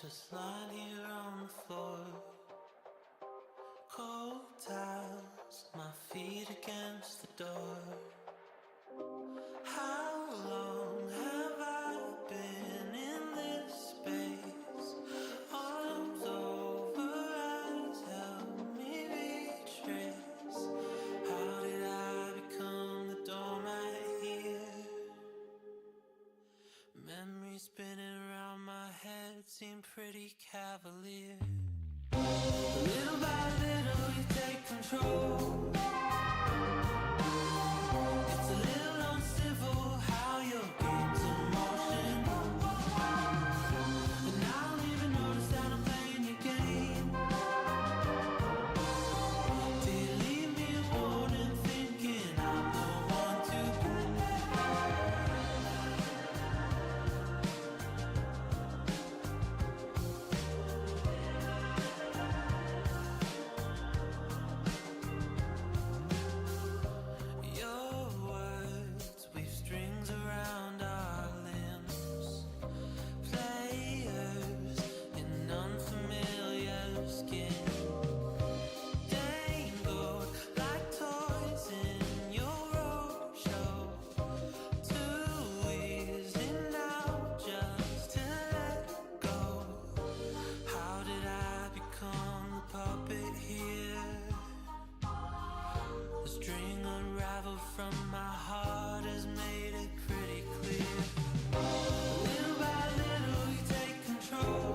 Just lying here on the floor. Cold tiles, my feet against the door. How long have I been in this space? Arms over eyes, help me retrace. How did I become the doormat here? Memories spinning around my head seem pretty cavalier. Little by little you take control. It's a little uncivil how your game's in motion. And I don't even notice that I'm playing your game. Do you leave me a warning thinking I'm the one to blame? Your words weave strings around our limbs. Players in unfamiliar skin. Dangled like toys in your roadshow. Too easy now just to let go. How did I become the puppet here? The string unraveled from my heart has made it pretty clear. Little by little you take control.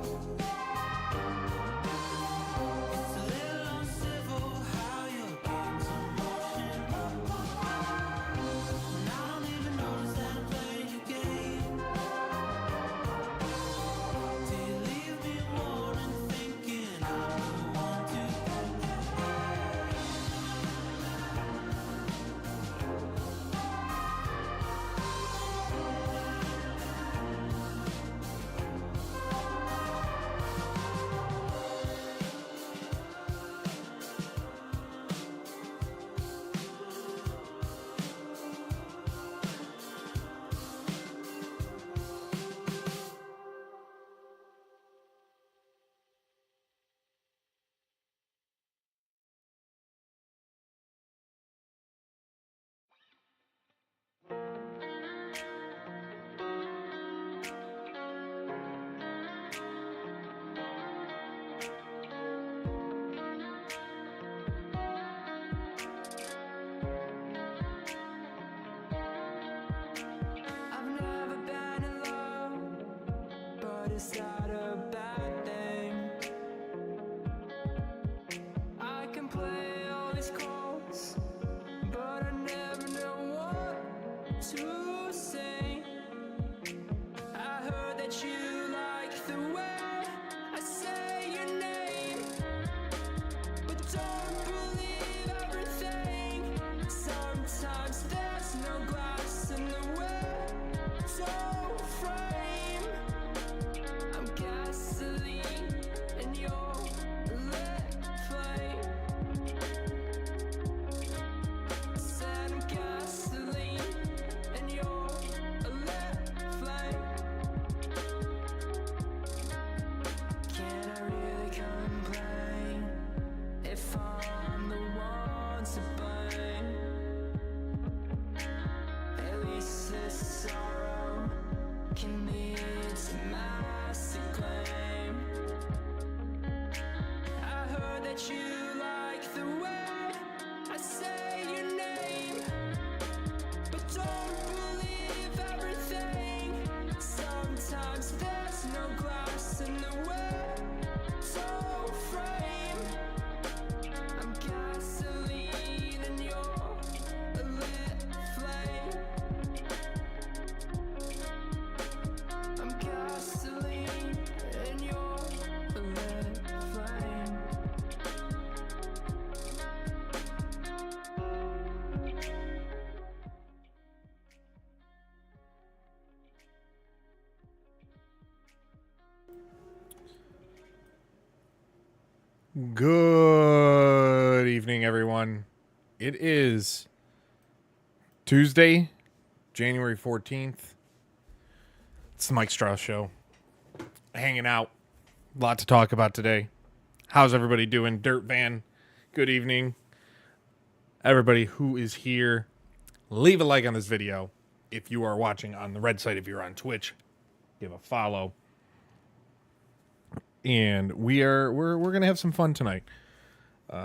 It's a little uncivil how your game's in motion. And I don't even notice that I'm playing your game. Do you leave me a warning thinking I'm the one to blame? I've never been in love, but is that a bad thing? I can play all these chords, but I never know what to sing. I heard that you like the way I say your name, but don't believe everything. Sometimes there's no glass in the window frame. I'm gasoline and you're lit flame. Said I'm gasoline and you're a lit flame. Can I really complain if I'm the one to blame? At least this sorrow can lead to mass acclaim. I heard that you like the way I say your name, but don't believe everything. Sometimes there's no glass in the window frame. I'm gasoline and you're a lit flame. I'm gasoline and you're a lit flame. Good evening, everyone. It is Tuesday, January 14th. It's the Mike Strauss Show. Hanging out. A lot to talk about today. How's everybody doing? Dirt Van, good evening. Everybody who is here, leave a like on this video. If you are watching on the red site, if you're on Twitch, give a follow. And we're gonna have some fun tonight. We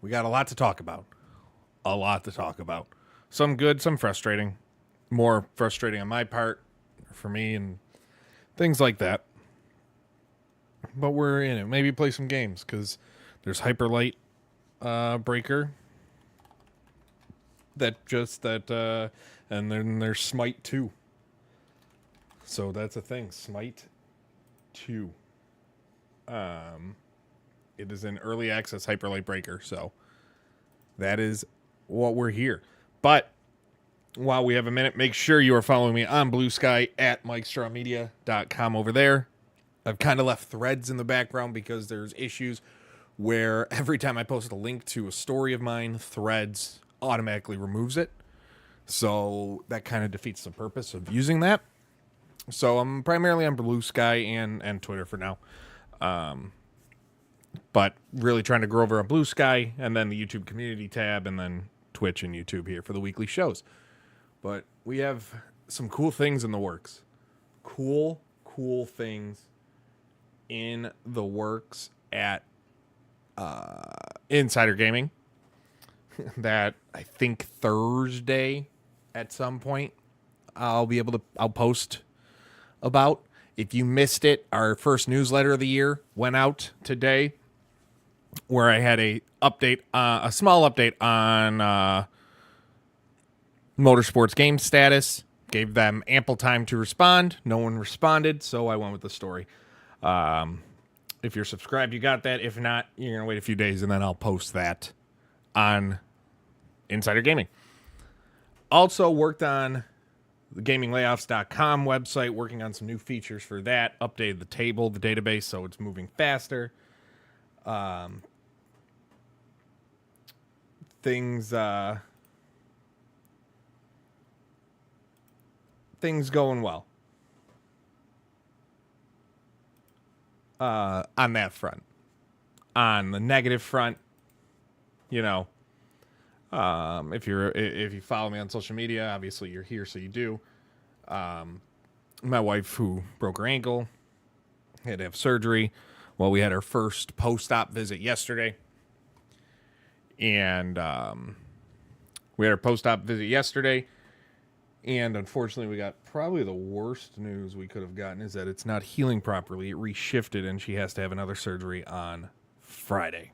got a lot to talk about. Some good, some frustrating. More frustrating on my part, for me, and things like that. But we're in it. Maybe play some games, because there's Hyperlight Breaker. And then there's Smite 2. So that's a thing. Smite 2. It is an early access Hyperlight Breaker, so that is what we're here. But while we have a minute, make sure you are following me on Blue Sky at MikeStrawMedia.com over there. I've kind of left threads in the background because there's issues where every time I post a link to a story of mine, Threads automatically removes it. So that kind of defeats the purpose of using that. So I'm primarily on Blue Sky and Twitter for now. But really trying to grow over on Blue Sky, and then the YouTube community tab, and then Twitch and YouTube here for the weekly shows. But we have some cool things in the works. Cool things in the works at Insider Gaming that I think Thursday at some point I'll post about. If you missed it, our first newsletter of the year went out today, where I had a small update on Motorsports game status. Gave them ample time to respond. No one responded, so I went with the story. If you're subscribed, you got that. If not, you're going to wait a few days, and then I'll post that on Insider Gaming. Also worked on the gaminglayoffs.com website, working on some new features for that. Updated the database, so it's moving faster. Things going well. On that front. On the negative front, if you follow me on social media, obviously you're here, so you do. My wife, who broke her ankle, had to have surgery. Well, we had our first post-op visit yesterday. And we had our post-op visit yesterday. And unfortunately, we got probably the worst news we could have gotten, is that it's not healing properly. It reshifted, and she has to have another surgery on Friday.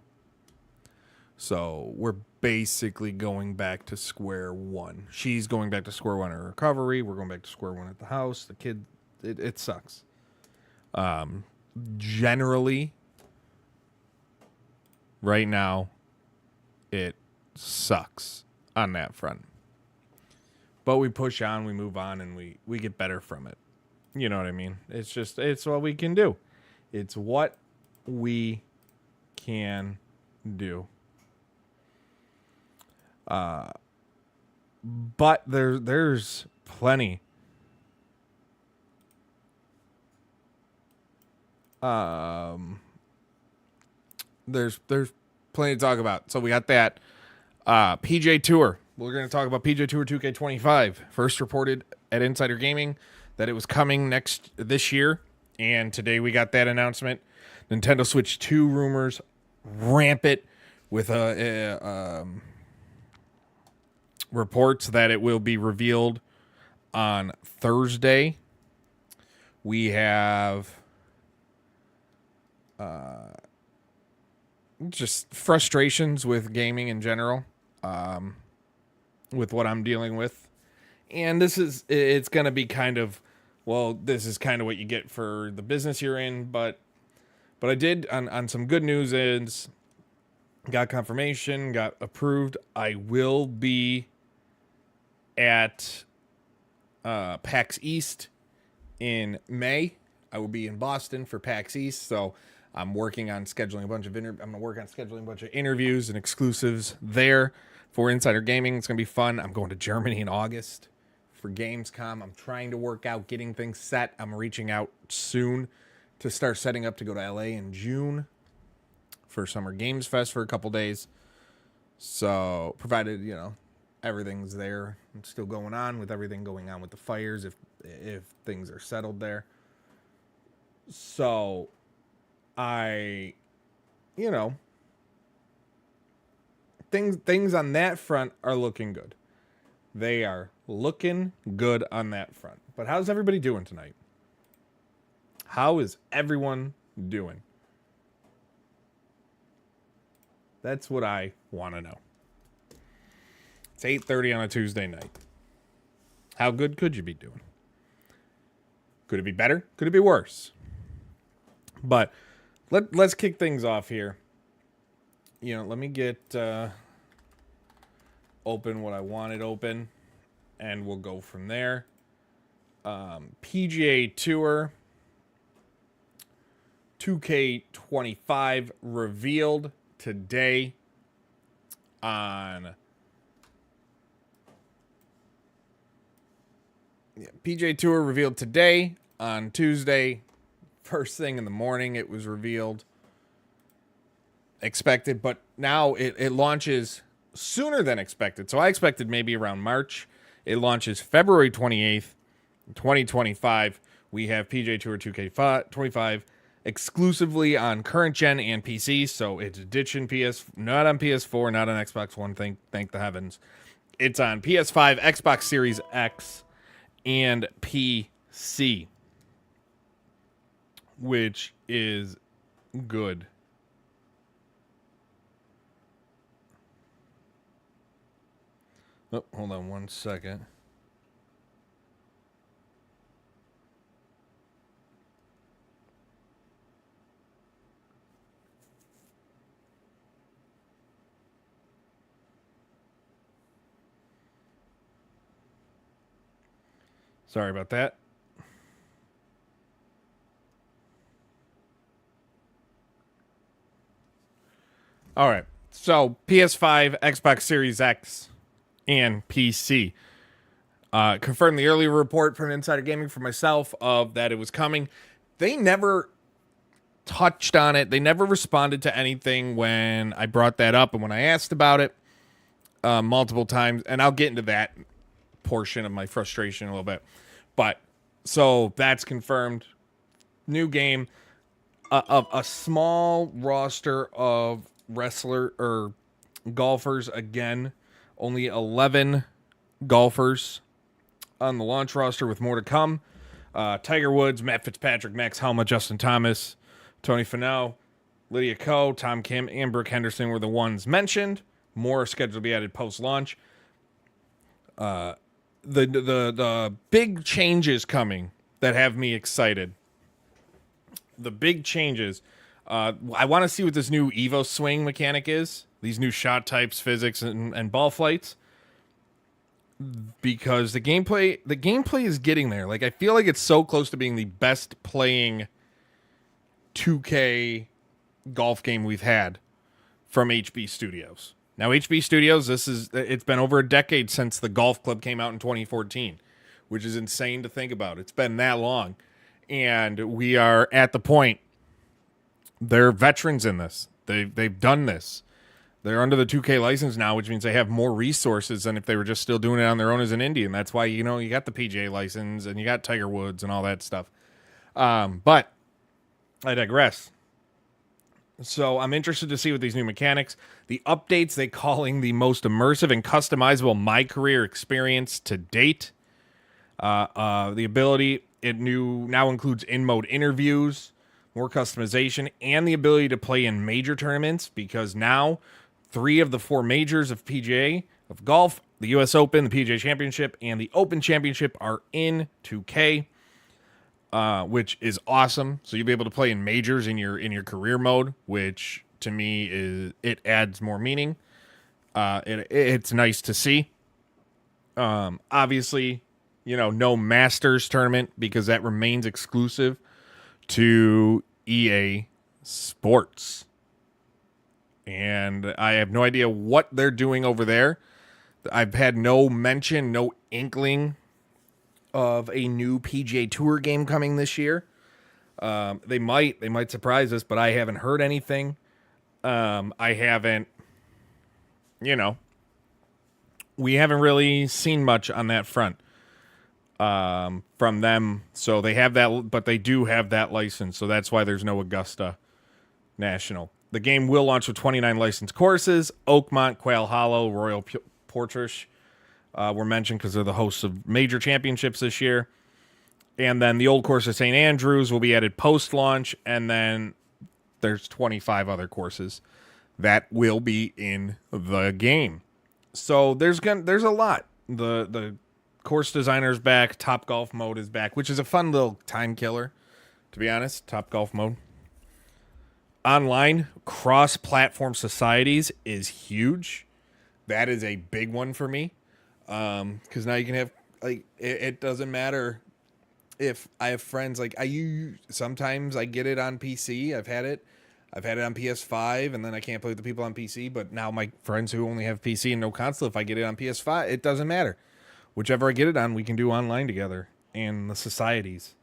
So we're basically going back to square one. She's going back to square one in her recovery. We're going back to square one at the house. The kid, it sucks. Generally, right now, it sucks on that front. But we push on, we move on, and we get better from it. You know what I mean? It's what we can do. It's what we can do. But there's plenty. There's plenty to talk about. So we got that. PGA Tour. We're going to talk about PGA Tour 2K25. First reported at Insider Gaming that it was coming this year, and today we got that announcement. Nintendo Switch 2 rumors rampant, with reports that it will be revealed on Thursday. We have just frustrations with gaming in general. With what I'm dealing with. And it's going to be kind of, this is kind of what you get for the business you're in. But I did, on some good news, is got confirmation, got approved. I will be at PAX East in May. I will be in Boston for PAX East. So I'm working on scheduling a bunch of interviews and exclusives there for Insider Gaming. It's going to be fun. I'm going to Germany in August for Gamescom. I'm trying to work out getting things set. I'm reaching out soon to start setting up to go to LA in June for Summer Games Fest for a couple days. So, provided, everything's there and still going on with everything going on with the fires, if things are settled there. So, things on that front are looking good. They are looking good on that front. But how's everybody doing tonight? How is everyone doing? That's what I want to know. It's 8:30 on a Tuesday night. How good could you be doing? Could it be better? Could it be worse? But let's kick things off here. Let me get open what I wanted open, and we'll go from there. PGA Tour 2K25 revealed today on PGA Tour revealed today on Tuesday. First thing in the morning, it was revealed. Expected, but now it launches sooner than expected. So I expected maybe around March. It launches February 28th, 2025. We have PGA Tour 2K25 exclusively on current gen and PC. So it's ditching not on PS4, not on Xbox One. Thank the heavens. It's on PS5, Xbox Series X, and PC, which is good. Oh, hold on one second. Sorry about that. All right. So PS5, Xbox Series X, and PC. Confirmed the earlier report from Insider Gaming for myself of that it was coming. They never touched on it. They never responded to anything when I brought that up and when I asked about it multiple times. And I'll get into that portion of my frustration a little bit. But so that's confirmed. New game. A small roster of wrestler or golfers again. Only 11 golfers on the launch roster with more to come. Tiger Woods, Matt Fitzpatrick, Max Homa, Justin Thomas, Tony Finau, Lydia Ko, Tom Kim, and Brooke Henderson were the ones mentioned. More are scheduled to be added post-launch. The big changes coming that have me excited. The big changes. I want to see what this new Evo swing mechanic is. These new shot types, physics, and ball flights. Because the gameplay is getting there. Like, I feel like it's so close to being the best playing 2K golf game we've had from HB Studios. Now, HB Studios, it's been over a decade since the golf club came out in 2014, which is insane to think about. It's been that long. And we are at the point. They're veterans in this. They've done this. They're under the 2K license now, which means they have more resources than if they were just still doing it on their own as an indie. And that's why, you got the PGA license and you got Tiger Woods and all that stuff. But I digress. So I'm interested to see what these new mechanics, the updates they calling the most immersive and customizable My Career experience to date. The ability, it now includes in-mode interviews, more customization, and the ability to play in major tournaments, because now 3 of the 4 majors of PGA of golf, the US Open, the PGA Championship, and the Open Championship are in 2K, which is awesome. So you'll be able to play in majors in your career mode, which to me it adds more meaning. It's nice to see. Obviously, no Masters tournament because that remains exclusive to EA Sports. And I have no idea what they're doing over there. I've had no mention, no inkling of a new PGA Tour game coming this year. They might surprise us, but I haven't heard anything. I haven't, you know, we haven't really seen much on that front from them. So they have that, but they do have that license. So that's why there's no Augusta National. The game will launch with 29 licensed courses. Oakmont, Quail Hollow, Royal Portrush were mentioned because they're the hosts of major championships this year. And then the old course of St. Andrews will be added post-launch. And then there's 25 other courses that will be in the game. So there's a lot. The course designer's back. Top Golf mode is back, which is a fun little time killer, to be honest. Top Golf mode. Online, cross-platform societies is huge. That is a big one for me. Because now you can have, like, it doesn't matter if I have friends, like, sometimes I get it on PC. I've had it on PS5, and then I can't play with the people on PC. But now my friends who only have PC and no console, if I get it on PS5, it doesn't matter. Whichever I get it on, we can do online together. And the societies.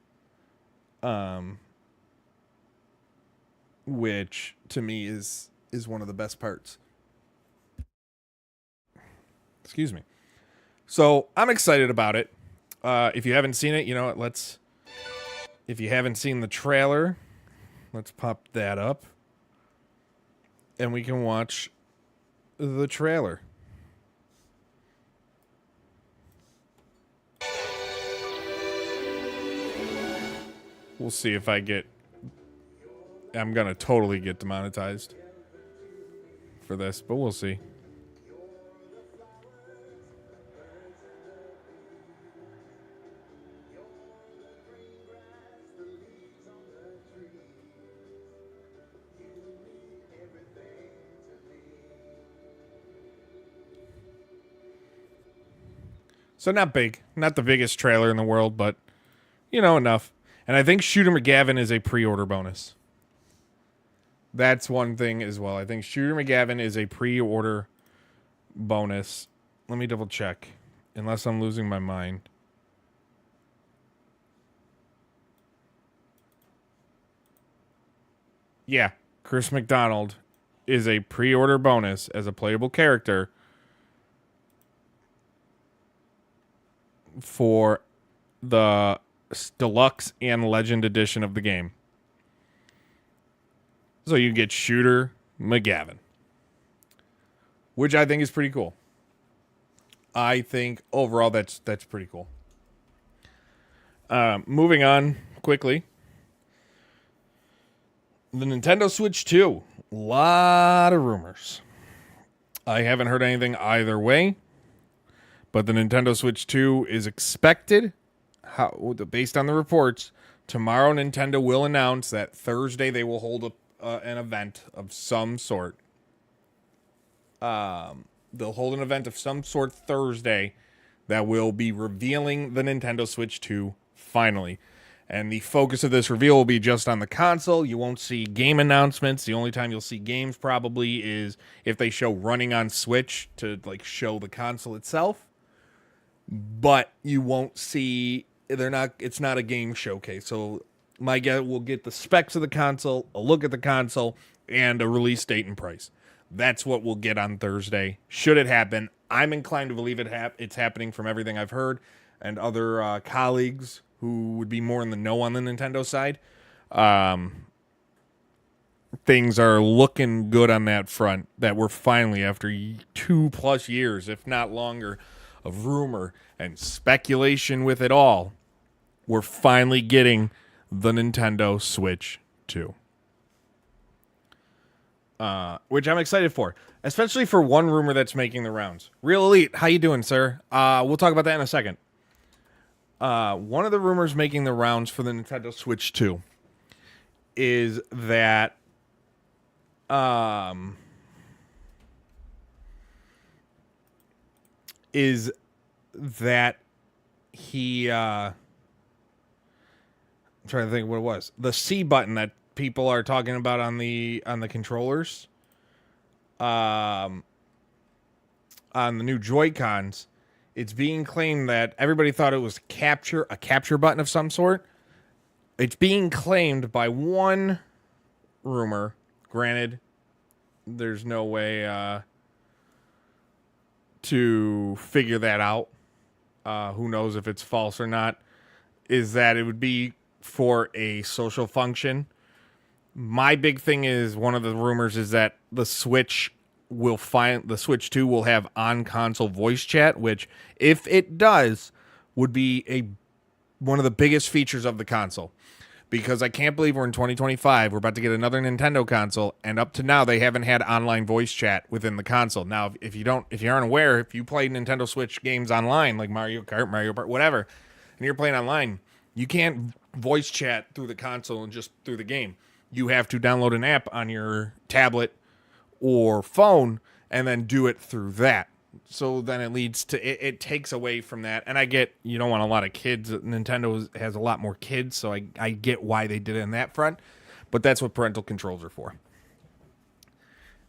Which, to me, is one of the best parts. Excuse me. So, I'm excited about it. If you haven't seen it, you know what, if you haven't seen the trailer, let's pop that up. And we can watch the trailer. We'll see if I'm gonna totally get demonetized for this, but we'll see. So not big, not the biggest trailer in the world, but, you know, enough. And I think Shooter McGavin is a pre-order bonus. That's one thing as well. I think Shooter McGavin is a pre-order bonus. Let me double check, unless I'm losing my mind. Yeah, Chris McDonald is a pre-order bonus as a playable character for the deluxe and legend edition of the game. So you get Shooter McGavin, which I think is pretty cool. I think overall that's pretty cool. Moving on quickly. The Nintendo Switch 2. A lot of rumors. I haven't heard anything either way. But the Nintendo Switch 2 is expected, based on the reports, tomorrow Nintendo will announce that Thursday they will hold an event of some sort. They'll hold an event of some sort Thursday that will be revealing the Nintendo Switch 2 finally. And the focus of this reveal will be just on the console. You won't see game announcements. The only time you'll see games probably is if they show running on Switch to like show the console itself. But you won't see, it's not a game showcase. So my guess, we'll get the specs of the console, a look at the console, and a release date and price. That's what we'll get on Thursday. Should it happen, I'm inclined to believe it's happening from everything I've heard and other colleagues who would be more in the know on the Nintendo side. Things are looking good on that front, that we're finally, after 2+ years, if not longer, of rumor and speculation with it all, we're finally getting the Nintendo Switch 2. Which I'm excited for, especially for one rumor that's making the rounds. Real Elite, how you doing, sir? We'll talk about that in a second. One of the rumors making the rounds for the Nintendo Switch 2 is that he I'm trying to think what it was. The C button that people are talking about on the controllers, on the new Joy-Cons, it's being claimed that everybody thought it was a capture button of some sort. It's being claimed by one rumor. Granted, there's no way to figure that out. Who knows if it's false or not? Is that it would be for a social function. My big thing is one of the rumors is that the Switch 2 will have on console voice chat, which if it does would be one of the biggest features of the console. Because I can't believe we're in 2025. We're about to get another Nintendo console, and up to now they haven't had online voice chat within the console. Now, if you aren't aware, if you play Nintendo Switch games online, like Mario Kart, whatever, and you're playing online, you can't voice chat through the console and just through the game. You have to download an app on your tablet or phone and then do it through that. So then it leads to it takes away from that. And I get you don't want a lot of kids. Nintendo has a lot more kids, so I get why they did it in that front. But that's what parental controls are for.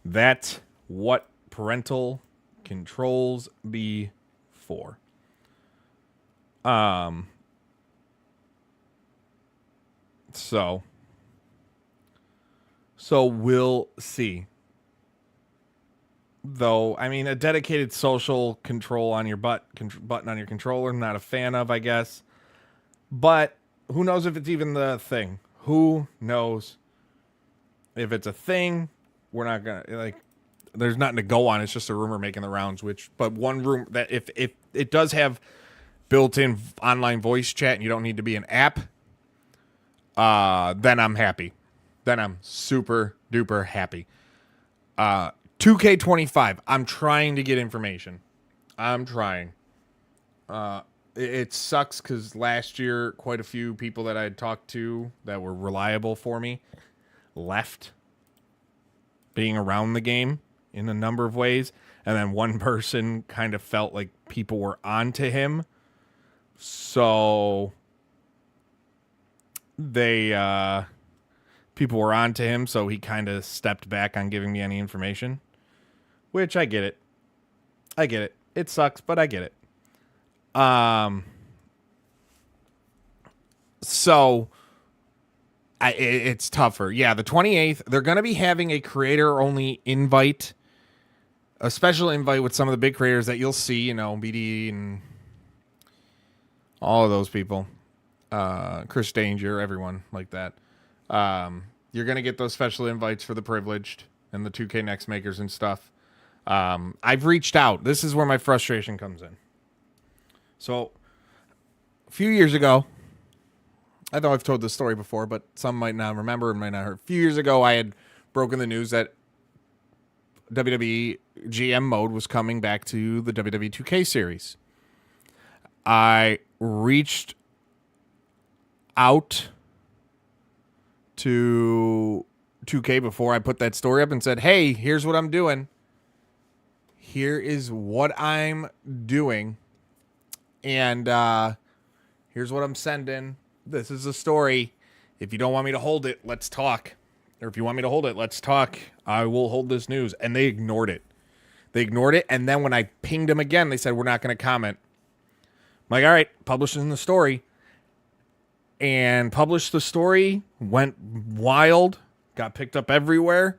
That's what parental controls be for. So we'll see. Though, I mean, a dedicated social control on your button on your controller, I'm not a fan of, I guess. But who knows if it's even the thing? Who knows if it's a thing? We're not gonna there's nothing to go on. It's just a rumor making the rounds. But one room that if it does have built-in online voice chat and you don't need to be an app, then I'm happy. Then I'm super duper happy. 2K25. I'm trying to get information. I'm trying. It sucks because last year, quite a few people that I had talked to that were reliable for me left being around the game in a number of ways. And then one person kind of felt like people were onto him. So people were onto him. So he kind of stepped back on giving me any information. Which I get it. It sucks, but I get it. It's tougher. Yeah, the 28th, they're going to be having a creator-only invite, a special invite with some of the big creators that you'll see, BD and all of those people. Chris Danger, everyone like that. You're going to get those special invites for the privileged and the 2K Next makers and stuff. I've reached out. This is where my frustration comes in. So, a few years ago, I know I've told this story before, but some might not remember and might not heard. A few years ago, I had broken the news that WWE GM mode was coming back to the WWE 2K series. I reached out to 2K before I put that story up and said, hey, here's what I'm doing. Here is what I'm doing. And here's what I'm sending. This is a story. If you don't want me to hold it, let's talk. Or if you want me to hold it, let's talk. I will hold this news. And they ignored it. And then when I pinged them again, they said, we're not going to comment. I'm like, all right, publishing the story. And published the story. Went wild. Got picked up everywhere.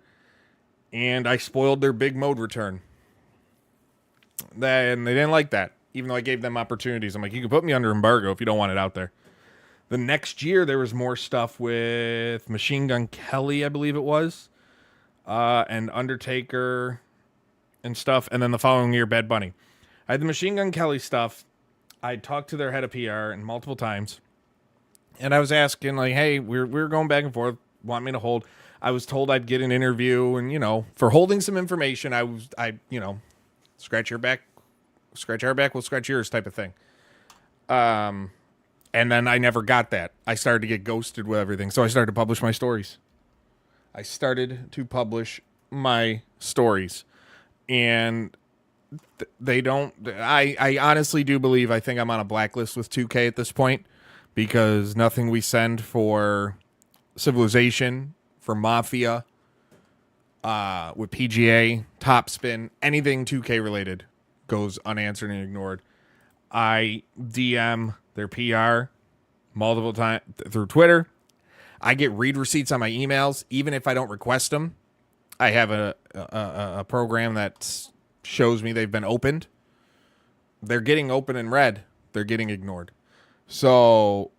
And I spoiled their big mode return. And they didn't like that. Even though I gave them opportunities. I'm like, you can put me under embargo if you don't want it out there. The next year, there was more stuff with Machine Gun Kelly, I believe it was. And Undertaker and stuff. And then the following year, Bad Bunny. I had the Machine Gun Kelly stuff. I talked to their head of PR and multiple times. And I was asking, like, hey, we're going back and forth. Want me to hold? I was told I'd get an interview. And, for holding some information, I scratch your back, scratch our back, we'll scratch yours type of thing. And then I never got that. I started to get ghosted with everything. So I started to publish my stories. And they don't, I honestly do believe, I think I'm on a blacklist with 2K at this point because nothing we send for Civilization, for Mafia, with PGA, Topspin, anything 2K related goes unanswered and ignored. I DM their PR multiple times through Twitter, I get read receipts on my emails, even if I don't request them. I have a program that shows me they've been opened. They're getting open and read. They're getting ignored. So,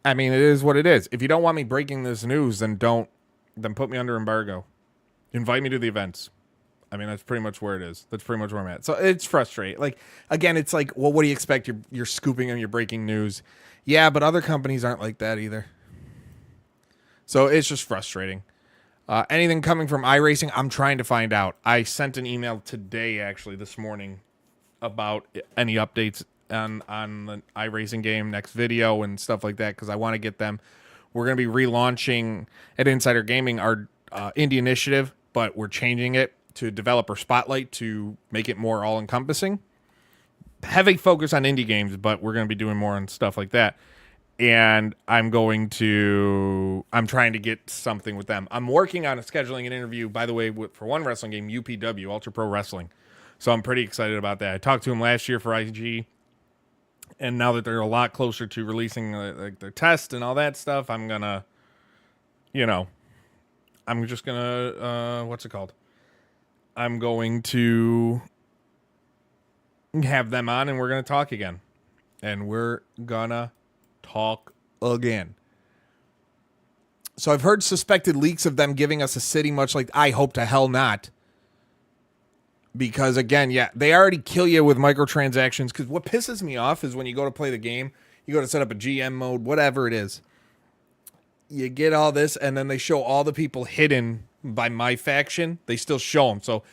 I mean, it is what it is. If you don't want me breaking this news, then put me under embargo. Invite me to the events. I mean, that's pretty much where it is. That's pretty much where I'm at. So it's frustrating. Like, again, it's like, well, what do you expect? You're scooping them, you're breaking news. Yeah, but other companies aren't like that either. So it's just frustrating. Anything coming from iRacing, I'm trying to find out. I sent an email today, actually, this morning, about any updates on the iRacing game, next video, and stuff like that, because I want to get them. We're going to be relaunching at Insider Gaming our indie initiative, but we're changing it to Developer Spotlight to make it more all-encompassing. Heavy focus on indie games, but we're going to be doing more on stuff like that. And I'm trying to get something with them. I'm working on scheduling an interview, by the way, for one wrestling game, UPW, Ultra Pro Wrestling. So I'm pretty excited about that. I talked to him last year for IG. And now that they're a lot closer to releasing their test and all that stuff, I'm going to, I'm just going to, what's it called? I'm going to have them on and we're going to talk again. And we're going to talk again. So I've heard suspected leaks of them giving us a city, much like I hope to hell not. Because again, yeah, they already kill you with microtransactions. Because what pisses me off is when you go to play the game, you go to set up a GM mode, whatever it is. You get all this, and then they show all the people hidden by my faction. They still show them. So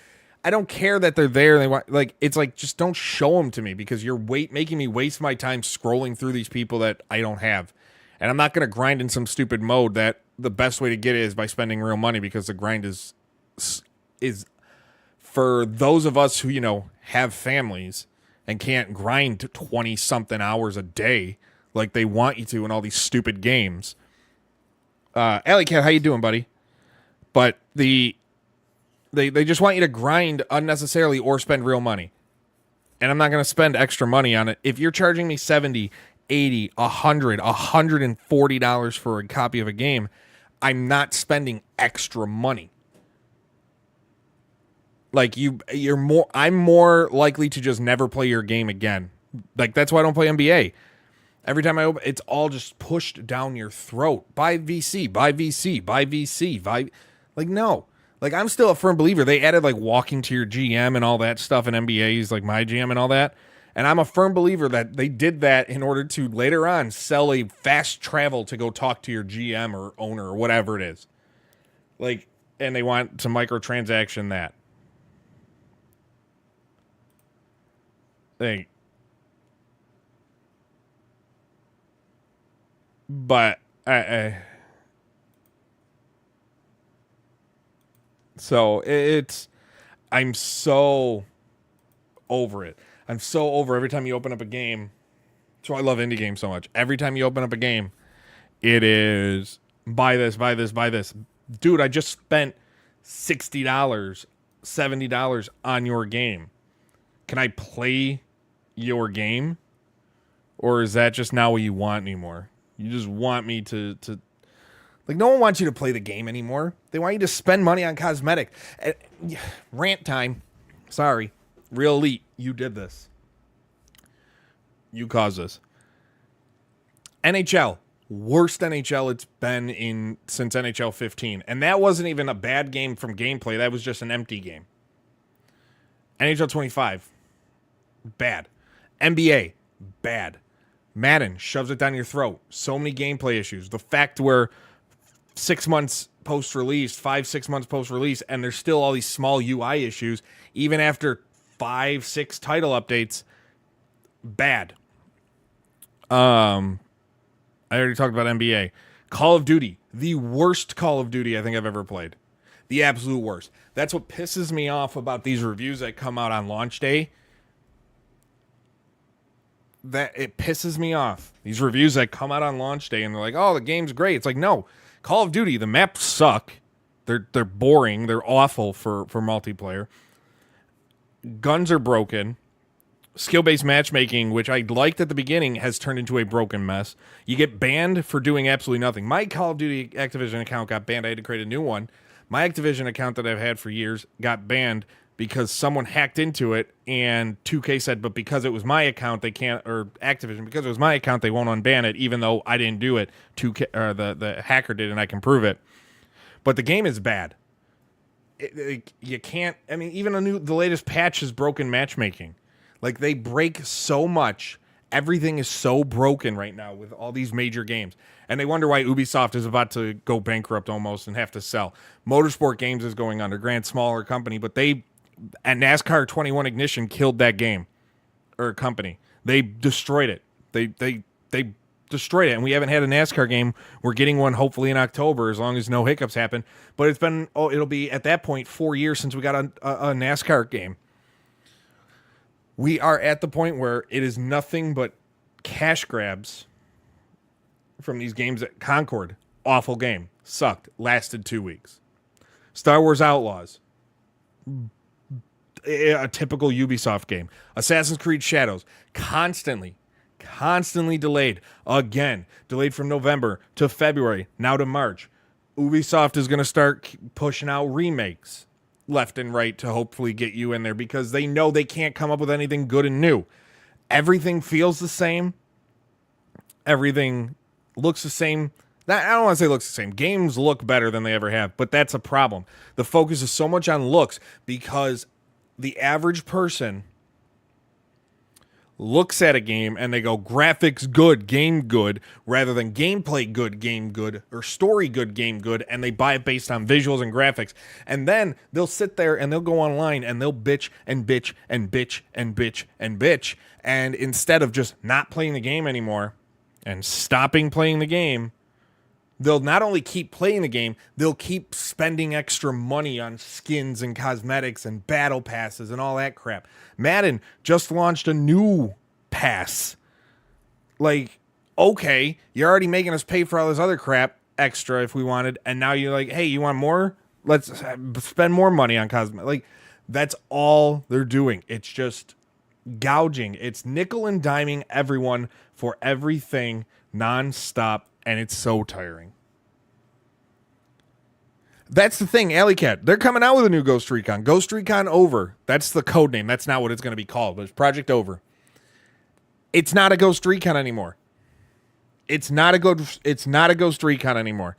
I don't care that they're there. They want it's like just don't show them to me because you're making me waste my time scrolling through these people that I don't have. And I'm not going to grind in some stupid mode that the best way to get it is by spending real money because the grind is for those of us who, have families and can't grind 20-something hours a day like they want you to in all these stupid games. Alley Cat, how you doing, buddy? But they just want you to grind unnecessarily or spend real money. And I'm not going to spend extra money on it. If you're charging me $70, $80, $100, $140 for a copy of a game, I'm not spending extra money. Like I'm more likely to just never play your game again. Like that's why I don't play NBA. Every time I open, it's all just pushed down your throat. Buy VC, buy VC, buy VC, buy. Like no, like I'm still a firm believer. They added like walking to your GM and all that stuff in NBA's like my GM and all that. And I'm a firm believer that they did that in order to later on sell a fast travel to go talk to your GM or owner or whatever it is. Like, and they want to microtransaction that. But so I'm so over it. I'm so over every time you open up a game. That's why I love indie games so much. Every time you open up a game, it is buy this, buy this, buy this. Dude, I just spent $60, $70 on your game. Can I play your game? Or is that just not what you want anymore? You just want me to like, no one wants you to play the game anymore. They want you to spend money on cosmetic. Rant time. Sorry. Real Elite, you did this. You caused this. NHL. Worst NHL it's been since NHL 15. And that wasn't even a bad game from gameplay. That was just an empty game. NHL 25. Bad. NBA. Bad. Madden shoves it down your throat. So many gameplay issues. The fact where 6 months post-release, 5-6 months post-release, and there's still all these small UI issues, even after 5-6 title updates, bad. I already talked about NBA. Call of Duty, the worst Call of Duty I think I've ever played. The absolute worst. That's what pisses me off about these reviews that come out on launch day. That it pisses me off. These reviews that come out on launch day and they're like, "Oh, the game's great." It's like, no, Call of Duty, the maps suck. They're boring. They're awful for multiplayer. Guns are broken. skill-based matchmaking, which I liked at the beginning, has turned into a broken mess. You get banned for doing absolutely nothing. My Call of Duty Activision account got banned. I had to create a new one. My Activision account that I've had for years got banned because someone hacked into it, and 2K said, but because it was my account, they can't, or Activision, because it was my account, they won't unban it, even though I didn't do it. 2K, or the hacker did, and I can prove it. But the game is bad. You can't, I mean, even the latest patch is broken matchmaking. Like, they break so much. Everything is so broken right now with all these major games. And they wonder why Ubisoft is about to go bankrupt almost and have to sell. Motorsport Games is going under. Grant, smaller company, but at NASCAR 21 Ignition killed that game or company. They destroyed it. They destroyed it. And we haven't had a NASCAR game. We're getting one hopefully in October as long as no hiccups happen. But it'll be at that point 4 years since we got a NASCAR game. We are at the point where it is nothing but cash grabs from these games at Concord. Awful game. Sucked. Lasted 2 weeks. Star Wars Outlaws. A typical Ubisoft game. Assassin's Creed Shadows. Constantly delayed. Again. Delayed from November to February. Now to March. Ubisoft is going to start pushing out remakes left and right to hopefully get you in there because they know they can't come up with anything good and new. Everything feels the same. Everything looks the same. I don't want to say looks the same. Games look better than they ever have, but that's a problem. The focus is so much on looks because the average person looks at a game and they go graphics good, game good, rather than gameplay good, game good, or story good, game good, and they buy it based on visuals and graphics. And then they'll sit there and they'll go online and they'll bitch and bitch and bitch and bitch and bitch. And instead of just not playing the game anymore and stopping playing the game, they'll not only keep playing the game, they'll keep spending extra money on skins and cosmetics and battle passes and all that crap. Madden just launched a new pass. Like, okay, you're already making us pay for all this other crap extra if we wanted, and now you're like, hey, you want more? Let's spend more money on cosmetics. Like, that's all they're doing. It's just gouging. It's nickel and diming everyone for everything nonstop. And it's so tiring. That's the thing, Alley Cat. They're coming out with a new Ghost Recon. Ghost Recon Over. That's the code name. That's not what it's going to be called, but it's Project Over. It's not a Ghost Recon anymore. It's not a Ghost Recon anymore.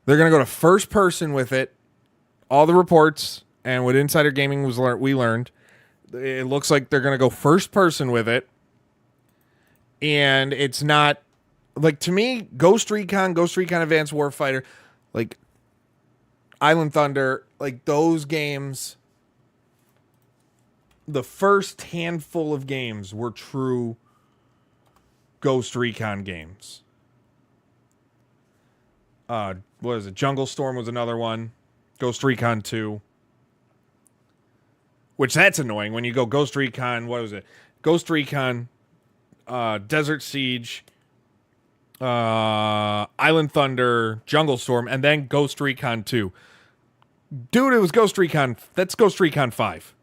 They're going to go to first person with it. All the reports and what Insider Gaming we learned, it looks like they're going to go first person with it. And it's not, like, to me, Ghost Recon Advanced Warfighter, like Island Thunder, like those games, the first handful of games were true Ghost Recon games. What is it? Jungle Storm was another one. Ghost Recon 2. Which that's annoying when you go Ghost Recon, what was it? Ghost Recon, Desert Siege, Island Thunder, Jungle Storm, and then Ghost Recon 2. Dude, it was Ghost Recon. That's Ghost Recon 5.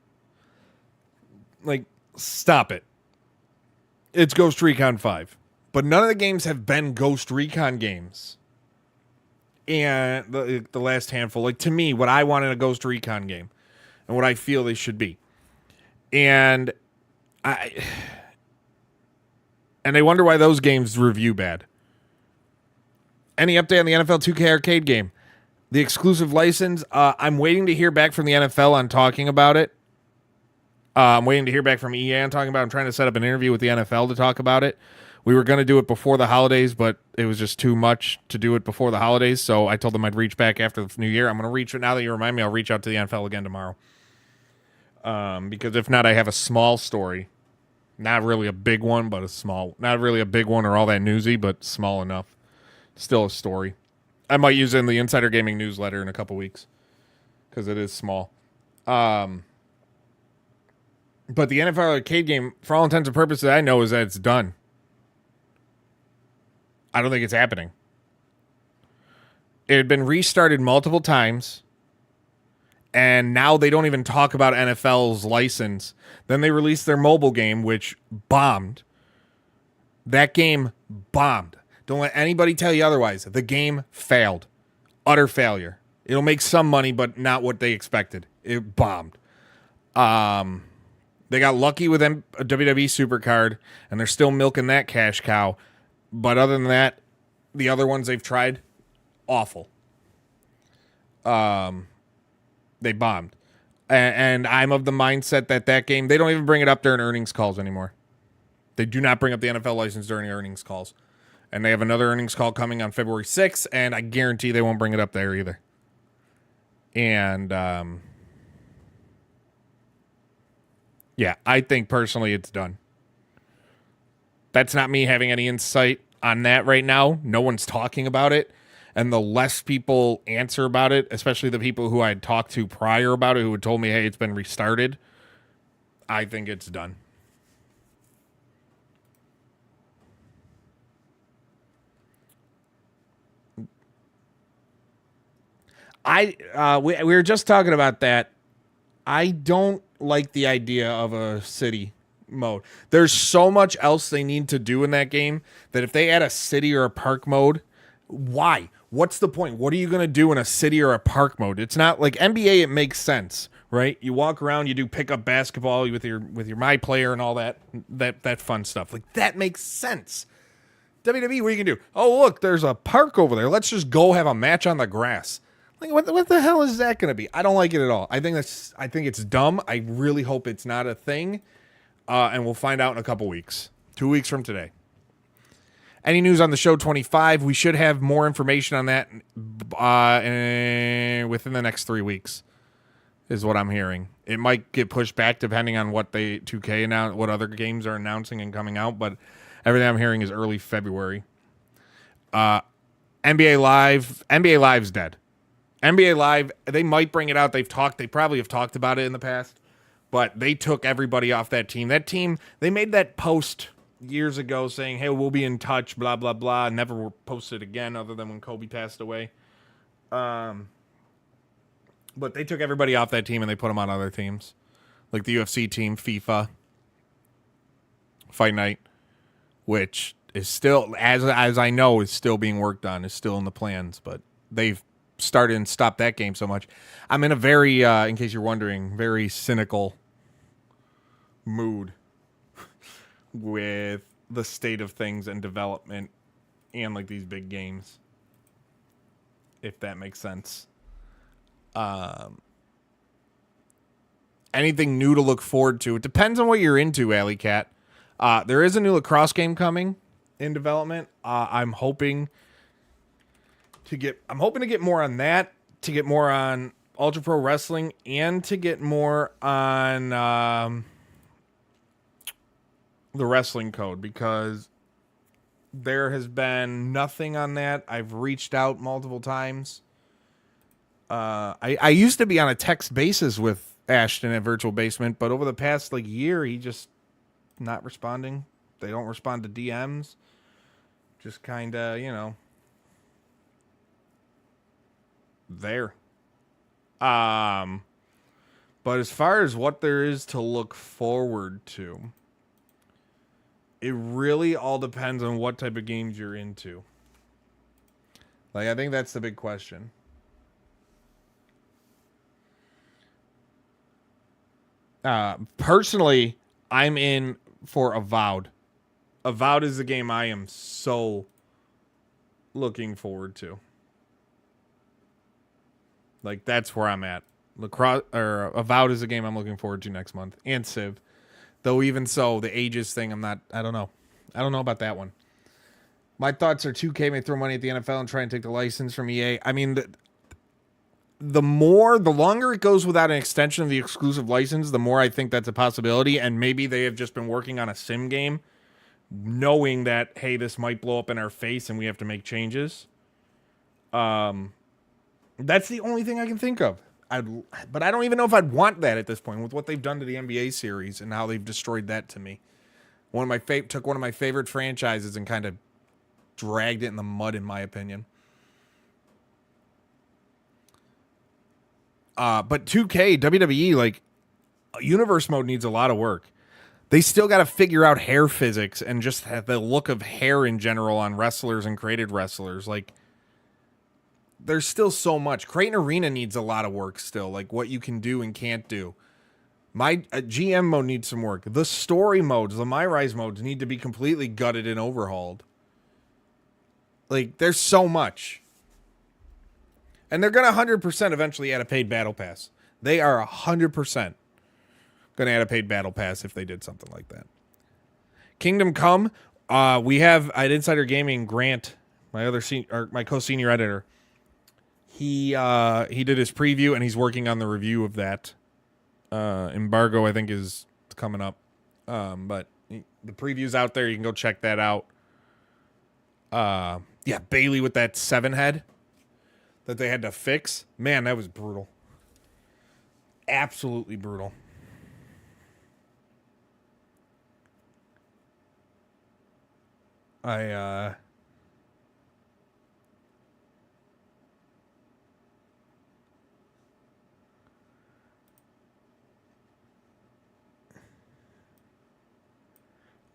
Like, stop it. It's Ghost Recon 5. But none of the games have been Ghost Recon games. And the last handful, like, to me, what I want in a Ghost Recon game and what I feel they should be. And they wonder why those games review bad. Any update on the NFL 2K arcade game? The exclusive license, I'm waiting to hear back from the NFL on talking about it. I'm waiting to hear back from EA on talking about it. I'm trying to set up an interview with the NFL to talk about it. We were going to do it before the holidays, but it was just too much to do it before the holidays, so I told them I'd reach back after the new year. I'm going to reach, now that you remind me, I'll reach out to the NFL again tomorrow. Because if not, I have a small story. Not really a big one, but a small. Not really a big one or all that newsy, but small enough. Still a story. I might use it in the Insider Gaming newsletter in a couple weeks because it is small. But the NFL arcade game, for all intents and purposes, I know is that it's done. I don't think it's happening. It had been restarted multiple times, And now they don't even talk about NFL's license. Then they released their mobile game, which bombed. That game bombed. Don't let anybody tell you otherwise. The game failed. Utter failure. It'll make some money, but not what they expected. It bombed. They got lucky with a WWE Supercard, and they're still milking that cash cow. But other than that, the other ones they've tried, awful. They bombed. And I'm of the mindset that game, they don't even bring it up during earnings calls anymore. They do not bring up the NFL license during earnings calls. And they have another earnings call coming on February 6th, and I guarantee they won't bring it up there either. And, yeah, I think personally it's done. That's not me having any insight on that right now. No one's talking about it. And the less people answer about it, especially the people who I had talked to prior about it, who had told me, hey, it's been restarted, I think it's done. We were just talking about that. I don't like the idea of a city mode. There's so much else they need to do in that game that if they add a city or a park mode, why? What's the point? What are you going to do in a city or a park mode? It's not like NBA. It makes sense, right? You walk around, you do pickup basketball with your my player and all that fun stuff. Like that makes sense. WWE, what are you going to do? Oh, look, there's a park over there. Let's just go have a match on the grass. Like what the hell is that going to be? I don't like it at all. I think it's dumb. I really hope it's not a thing. And we'll find out in a couple weeks. 2 weeks from today. Any news on the show 25? We should have more information on that within the next 3 weeks, is what I'm hearing. It might get pushed back depending on what 2K announce, what other games are announcing and coming out, but everything I'm hearing is early February. NBA Live's dead. NBA Live, they might bring it out. They probably have talked about it in the past, but they took everybody off that team. That team, they made that post years ago saying, hey, we'll be in touch, blah, blah, blah. Never were posted again other than when Kobe passed away. But they took everybody off that team and they put them on other teams. Like the UFC team, FIFA, Fight Night, which is still, as I know, is still being worked on, is still in the plans. But they've started and stopped that game so much. I'm in a very, in case you're wondering, very cynical mood with the state of things and development and like these big games, if that makes sense. Anything new to look forward to? It depends on what you're into, Alley Cat. There is a new lacrosse game coming in development. I'm hoping to get more on that, to get more on Ultra Pro Wrestling, and to get more on the Wrestling Code, because there has been nothing on that. I've reached out multiple times. I used to be on a text basis with Ashton at Virtual Basement, but over the past year, he just not responding. They don't respond to DMs. Just kind of, there. But as far as what there is to look forward to, it really all depends on what type of games you're into. I think that's the big question. Personally, I'm in for Avowed. Avowed is the game I am so looking forward to. That's where I'm at. Avowed is a game I'm looking forward to next month. And Civ. Though even so, the ages thing, I don't know. I don't know about that one. My thoughts are 2K may throw money at the NFL and try and take the license from EA. I mean, the longer it goes without an extension of the exclusive license, the more I think that's a possibility. And maybe they have just been working on a sim game, knowing that, hey, this might blow up in our face and we have to make changes. That's the only thing I can think of. But I don't even know if I'd want that at this point with what they've done to the NBA series and how they've destroyed that to me. Took one of my favorite franchises and kind of dragged it in the mud, in my opinion. But 2K, WWE, like, universe mode needs a lot of work. They still got to figure out hair physics and just have the look of hair in general on wrestlers and created wrestlers. Like, there's still so much. Create Arena needs a lot of work still, like what you can do and can't do. My GM mode needs some work. The story modes, the My Rise modes need to be completely gutted and overhauled. Like, there's so much. And they're going to 100% eventually add a paid battle pass. They are 100% going to add a paid battle pass if they did something like that. Kingdom Come, we have at Insider Gaming, Grant, my co-senior editor. He did his preview and he's working on the review of that. Embargo, I think, is coming up. But the preview's out there. You can go check that out. Yeah, Bailey with that 7 head that they had to fix. Man, that was brutal. Absolutely brutal.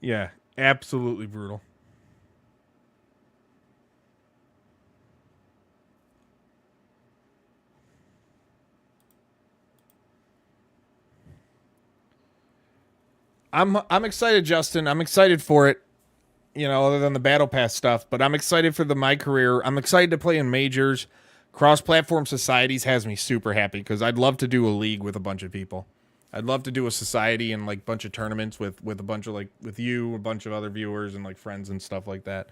Yeah, absolutely brutal. I'm excited, Justin. I'm excited for it. You know, other than the battle pass stuff, but I'm excited for my career. I'm excited to play in majors. Cross-platform societies has me super happy because I'd love to do a league with a bunch of people. I'd love to do a society and like bunch of tournaments with a bunch of like with you, a bunch of other viewers and like friends and stuff like that.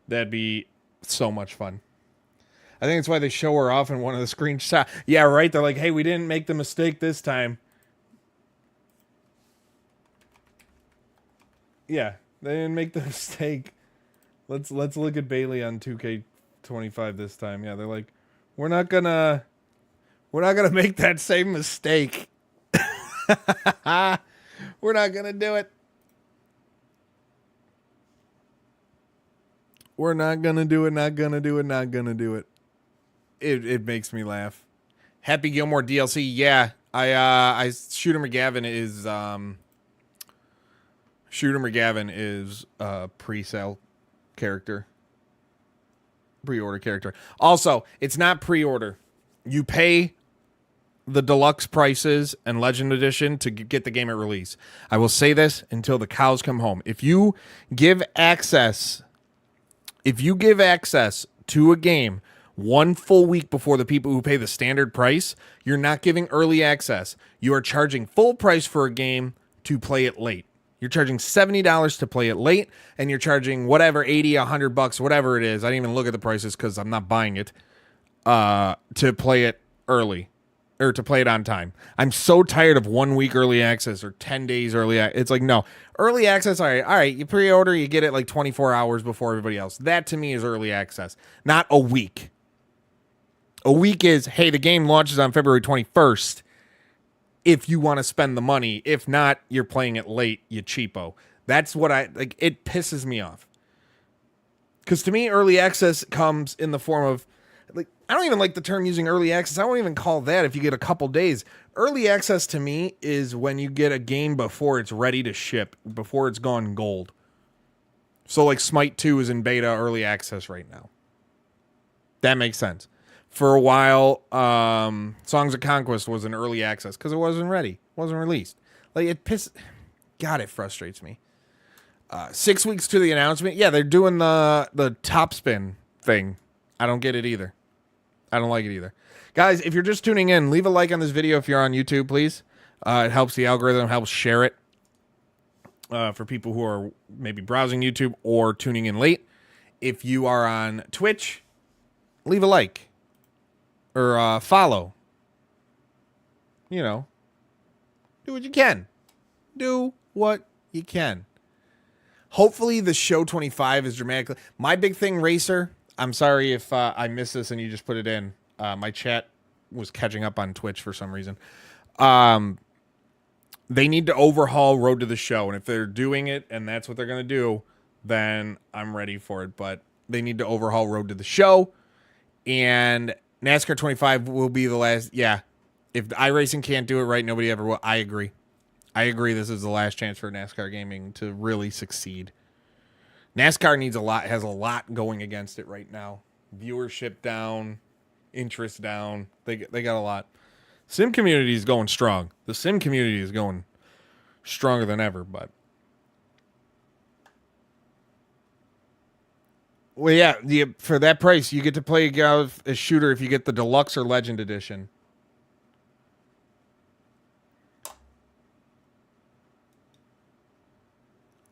That'd be so much fun. I think that's why they show her off in one of the screenshots. Yeah, right. They're like, "Hey, we didn't make the mistake this time." Yeah, they didn't make the mistake. Let's look at Bailey on 2K25 this time. Yeah, they're like, we're not gonna make that same mistake. We're not gonna do it. We're not gonna do it. Not gonna do it. Not gonna do it. It makes me laugh. Happy Gilmore DLC. Yeah, I Shooter McGavin is a pre-sale character. Pre-order character. Also, it's not pre-order. You pay the deluxe prices and Legend Edition to get the game at release. I will say this until the cows come home. If you give access to a game 1 full week before the people who pay the standard price, you're not giving early access. You are charging full price for a game to play it late. You're charging $70 to play it late, and you're charging whatever, $80, $100, whatever it is. I didn't even look at the prices because I'm not buying it, to play it early, or to play it on time. I'm so tired of 1 week early access or 10 days early access. It's like, no. Early access, all right, you pre-order, you get it like 24 hours before everybody else. That, to me, is early access, not a week. A week is, hey, the game launches on February 21st. If you want to spend the money. If not, you're playing it late, you cheapo. That's what it pisses me off. Because to me, early access comes in the form of, like, I don't even like the term using early access. I won't even call that if you get a couple days. Early access to me is when you get a game before it's ready to ship, before it's gone gold. So like Smite 2 is in beta early access right now. That makes sense. For a while, Songs of Conquest was in early access because it wasn't ready, wasn't released. Like, it frustrates me. 6 weeks to the announcement, yeah, they're doing the top spin thing. I don't get it either. I don't like it either. Guys, if you're just tuning in, leave a like on this video if you're on YouTube, please. It helps the algorithm, helps share it for people who are maybe browsing YouTube or tuning in late. If you are on Twitch, leave a like. Or follow. You know. Do what you can. Do what you can. Hopefully the show 25 is dramatically... My big thing, Racer, I'm sorry if I missed this and you just put it in. My chat was catching up on Twitch for some reason. They need to overhaul Road to the Show. And if they're doing it and that's what they're going to do, then I'm ready for it. But they need to overhaul Road to the Show. And... NASCAR 25 will be the last. Yeah, If iRacing can't do it right, nobody ever will. I agree. I agree. This is the last chance for NASCAR gaming to really succeed. NASCAR has a lot going against it right now. Viewership down, interest down. They got a lot. Sim community is going strong. The sim community is going stronger than ever. But well, yeah, for that price, you get to play a shooter if you get the deluxe or legend edition.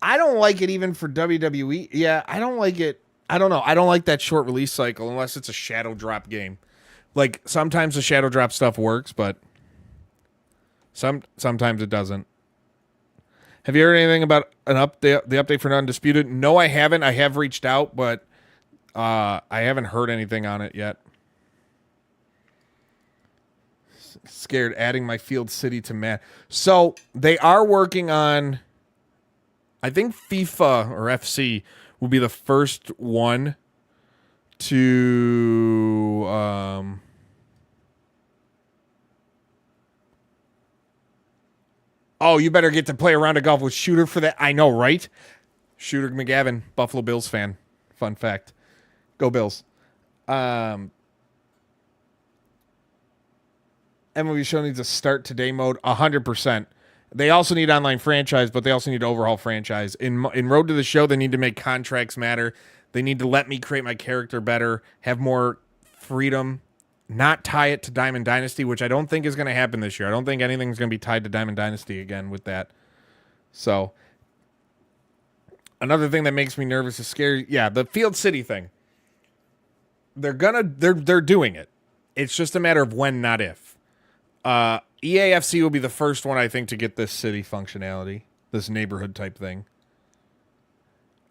I don't like it even for WWE. Yeah, I don't like it. I don't know. I don't like that short release cycle unless it's a shadow drop game. Like sometimes the shadow drop stuff works, but sometimes it doesn't. Have you heard anything about the update for Undisputed? No, I haven't. I have reached out, but I haven't heard anything on it yet. Scared adding my Field City to Matt. So they are working on. I think FIFA or FC will be the first one to oh, you better get to play a round of golf with Shooter for that. I know, right? Shooter McGavin, Buffalo Bills fan. Fun fact. Go Bills. MLB Show needs a start today mode. 100%. They also need online franchise, but they also need overhaul franchise. In Road to the Show, they need to make contracts matter. They need to let me create my character better, have more freedom, not tie it to Diamond Dynasty, which I don't think is going to happen this year. I don't think anything's going to be tied to Diamond Dynasty again with that. So, another thing that makes me nervous is scary. Yeah, the Field City thing. They're doing it. It's just a matter of when, not if. EAFC will be the first one, I think, to get this city functionality, this neighborhood type thing.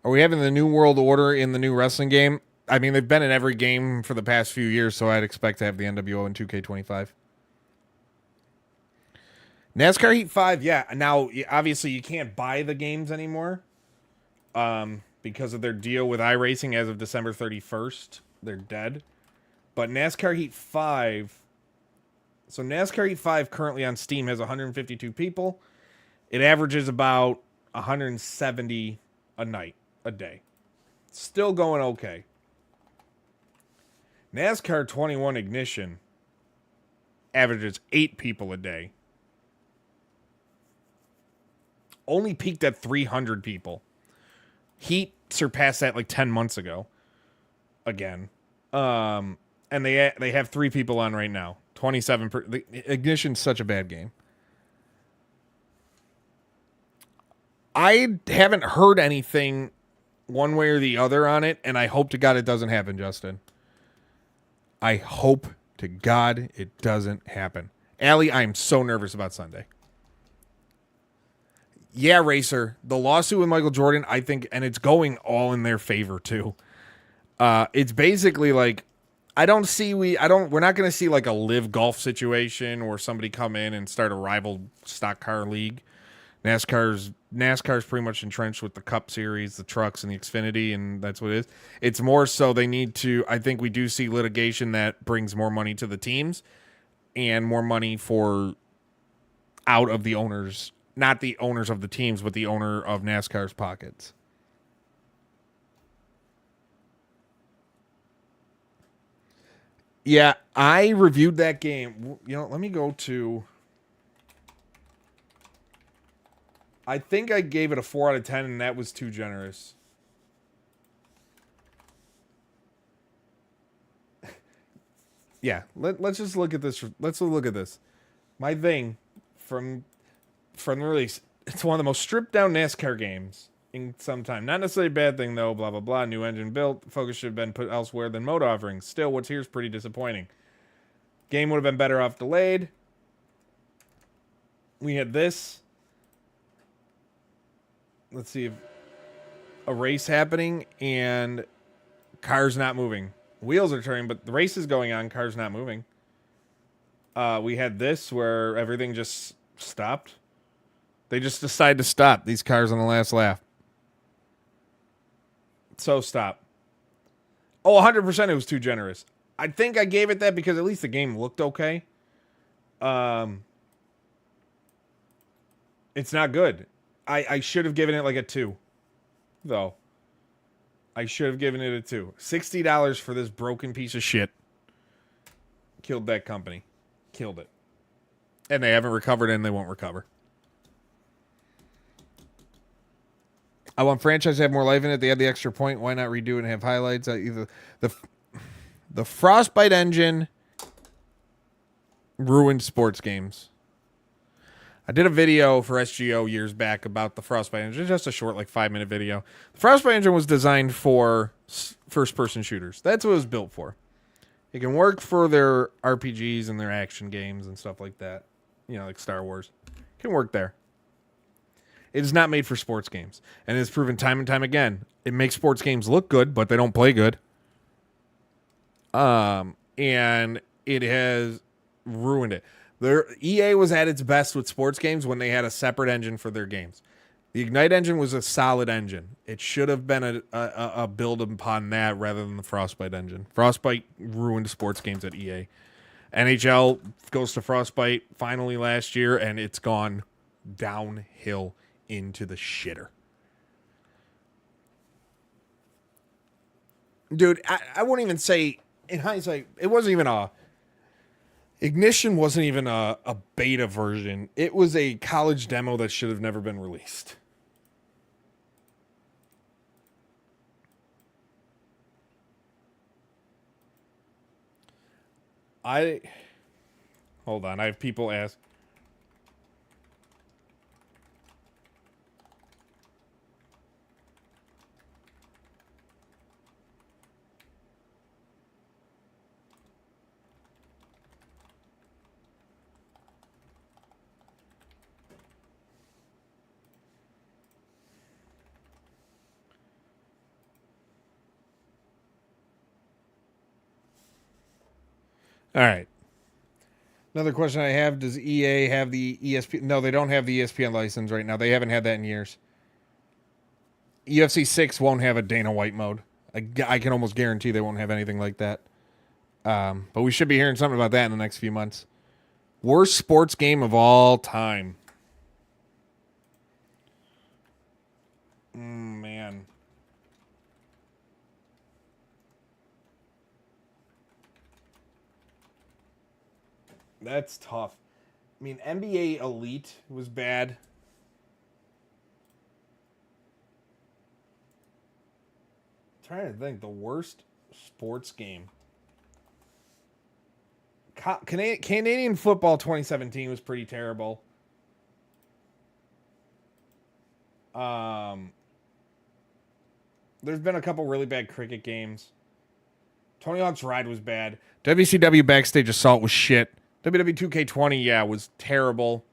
Are we having the New World Order in the new wrestling game? I mean, they've been in every game for the past few years, so I'd expect to have the NWO in 2K25. NASCAR Heat 5, yeah. Now, obviously, you can't buy the games anymore because of their deal with iRacing as of December 31st. They're dead. But NASCAR Heat 5... So NASCAR Heat 5 currently on Steam has 152 people. It averages about 170 a day. Still going okay. NASCAR 21 Ignition averages 8 people a day. Only peaked at 300 people. Heat surpassed that like 10 months ago. Again. And they have 3 people on right now. 27 per... Ignition's such a bad game. I haven't heard anything one way or the other on it, and I hope to God it doesn't happen, Justin. I hope to God it doesn't happen. Allie, I am so nervous about Sunday. Yeah, Racer. The lawsuit with Michael Jordan, I think, and it's going all in their favor, too. It's basically like... we're not going to see like a live golf situation or somebody come in and start a rival stock car league. NASCAR's pretty much entrenched with the Cup Series, the trucks, and the Xfinity, and that's what it is. It's more so they need to, I think we do see litigation that brings more money to the teams and more money out of the owners, not the owners of the teams, but the owner of NASCAR's pockets. Yeah, I reviewed that game. You know, let me go to... I think I gave it a 4 out of 10, and that was too generous. Yeah, let's just look at this. Let's look at this. My thing from the release, it's one of the most stripped-down NASCAR games in some time. Not necessarily a bad thing, though, blah, blah, blah. New engine built. Focus should have been put elsewhere than mode offerings. Still, what's here is pretty disappointing. Game would have been better off delayed. We had this. Let's see if a race happening and cars not moving. Wheels are turning, but the race is going on. Cars not moving. We had this where everything just stopped. They just decided to stop these cars on the last lap. So stop. Oh, 100% it was too generous. I think I gave it that because at least the game looked okay. It's not good. I should have given it like a 2, though. I should have given it a 2. $60 for this broken piece of shit. Killed that company. Killed it. And they haven't recovered and they won't recover. I want franchise to have more life in it. They had the extra point. Why not redo it and have highlights? Either the Frostbite engine ruined sports games. I did a video for SGO years back about the Frostbite engine. Just a short, like 5-minute video. The Frostbite engine was designed for first-person shooters. That's what it was built for. It can work for their RPGs and their action games and stuff like that. You know, like Star Wars. It can work there. It is not made for sports games. And it's proven time and time again. It makes sports games look good, but they don't play good. And it has ruined it. EA was at its best with sports games when they had a separate engine for their games. The Ignite engine was a solid engine. It should have been a build upon that rather than the Frostbite engine. Frostbite ruined sports games at EA. NHL goes to Frostbite finally last year, and it's gone downhill into the shitter. Dude, I wouldn't even say, in hindsight, it wasn't even Ignition wasn't even a beta version. It was a college demo that should have never been released. Hold on, I have people ask. All right. Another question I have, does EA have the ESPN? No, they don't have the ESPN license right now. They haven't had that in years. UFC 6 won't have a Dana White mode. I can almost guarantee they won't have anything like that. But we should be hearing something about that in the next few months. Worst sports game of all time. Man. That's tough. I mean, NBA Elite was bad. I'm trying to think, the worst sports game. Canadian football 2017 was pretty terrible. There's been a couple really bad cricket games. Tony Hawk's Ride was bad. WCW Backstage Assault was shit. WWE 2K20, yeah, was terrible.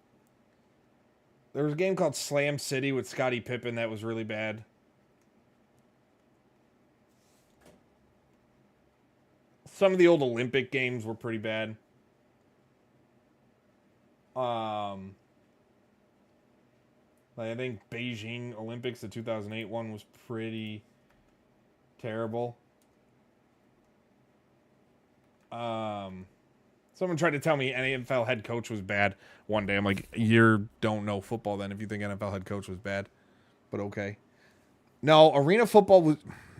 There was a game called Slam City with Scottie Pippen that was really bad. Some of the old Olympic games were pretty bad. Like I think Beijing Olympics, the 2008 one, was pretty terrible. Someone tried to tell me NFL head coach was bad one day. I'm like, you don't know football then if you think NFL head coach was bad. But okay. No, arena football was...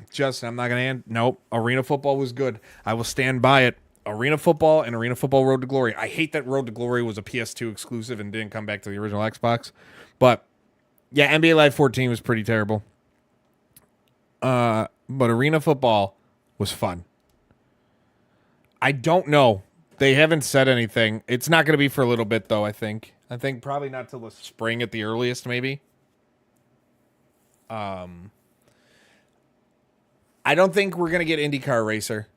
Justin, I'm not going to... Nope. Arena football was good. I will stand by it. Arena football and Arena Football Road to Glory. I hate that Road to Glory was a PS2 exclusive and didn't come back to the original Xbox. But, yeah, NBA Live 14 was pretty terrible. But Arena football was fun. I don't know. They haven't said anything. It's not going to be for a little bit, though, I think. I think probably not till the spring at the earliest, maybe. I don't think we're going to get IndyCar Racer.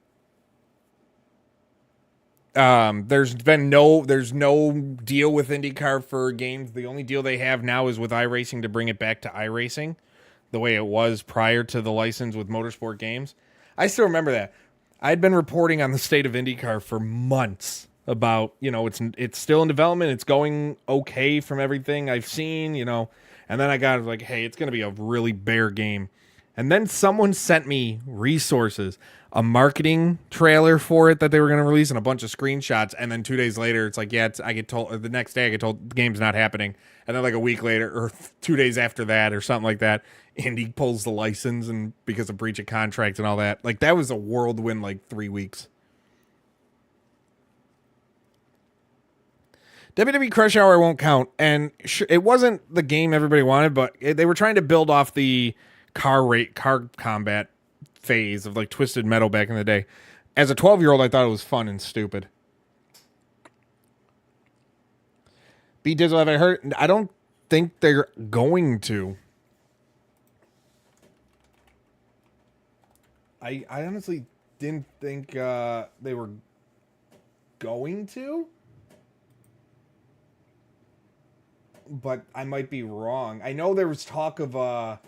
There's no deal with IndyCar for games. The only deal they have now is with iRacing to bring it back to iRacing, the way it was prior to the license with Motorsport Games. I still remember that. I'd been reporting on the state of IndyCar for months about, it's still in development. It's going okay from everything I've seen, and then I got like, hey, it's going to be a really bare game. And then someone sent me resources, a marketing trailer for it that they were going to release, and a bunch of screenshots. And then 2 days later, it's like, yeah, I get told, or the next day I get told the game's not happening. And then like a week later, or 2 days after that, or something like that, Indy pulls the license and because of breach of contract and all that. Like that was a whirlwind, like 3 weeks. WWE Crush Hour won't count, and it wasn't the game everybody wanted, but they were trying to build off the car combat phase of like Twisted Metal back in the day. As a 12-year-old, I thought it was fun and stupid. B Dizzle, have I heard? I don't think they're going to. I honestly didn't think they were going to. But I might be wrong. I know there was talk of a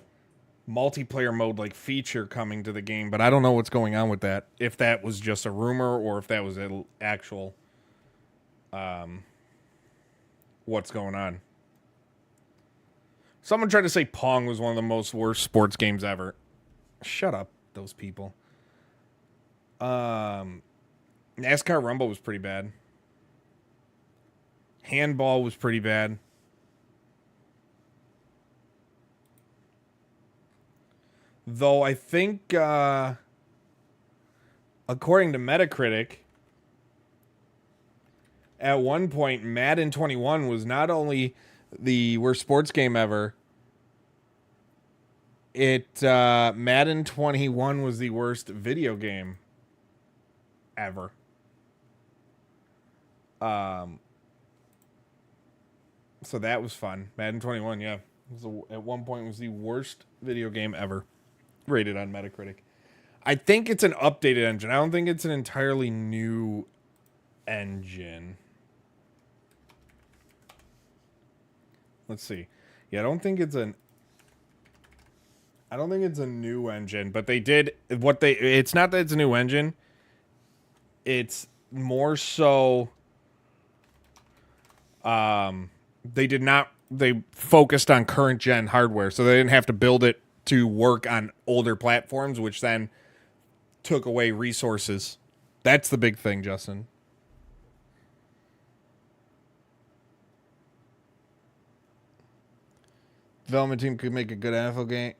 multiplayer mode like feature coming to the game, but I don't know what's going on with that. If that was just a rumor or if that was an actual what's going on. Someone tried to say Pong was one of the most worst sports games ever. Shut up, those people. NASCAR Rumble was pretty bad. Handball was pretty bad. Though I think, according to Metacritic, at one point, Madden 21 was not only the worst sports game ever, Madden 21 was the worst video game ever. So that was fun. Madden 21, yeah. At one point was the worst video game ever. Rated on Metacritic. I think it's an updated engine. I don't think it's an entirely new engine. Let's see. Yeah, I don't think it's a new engine, but they did it's not that it's a new engine. It's more so they focused on current gen hardware, so they didn't have to build it to work on older platforms, which then took away resources. That's the big thing, Justin. Development team could make a good NFL game.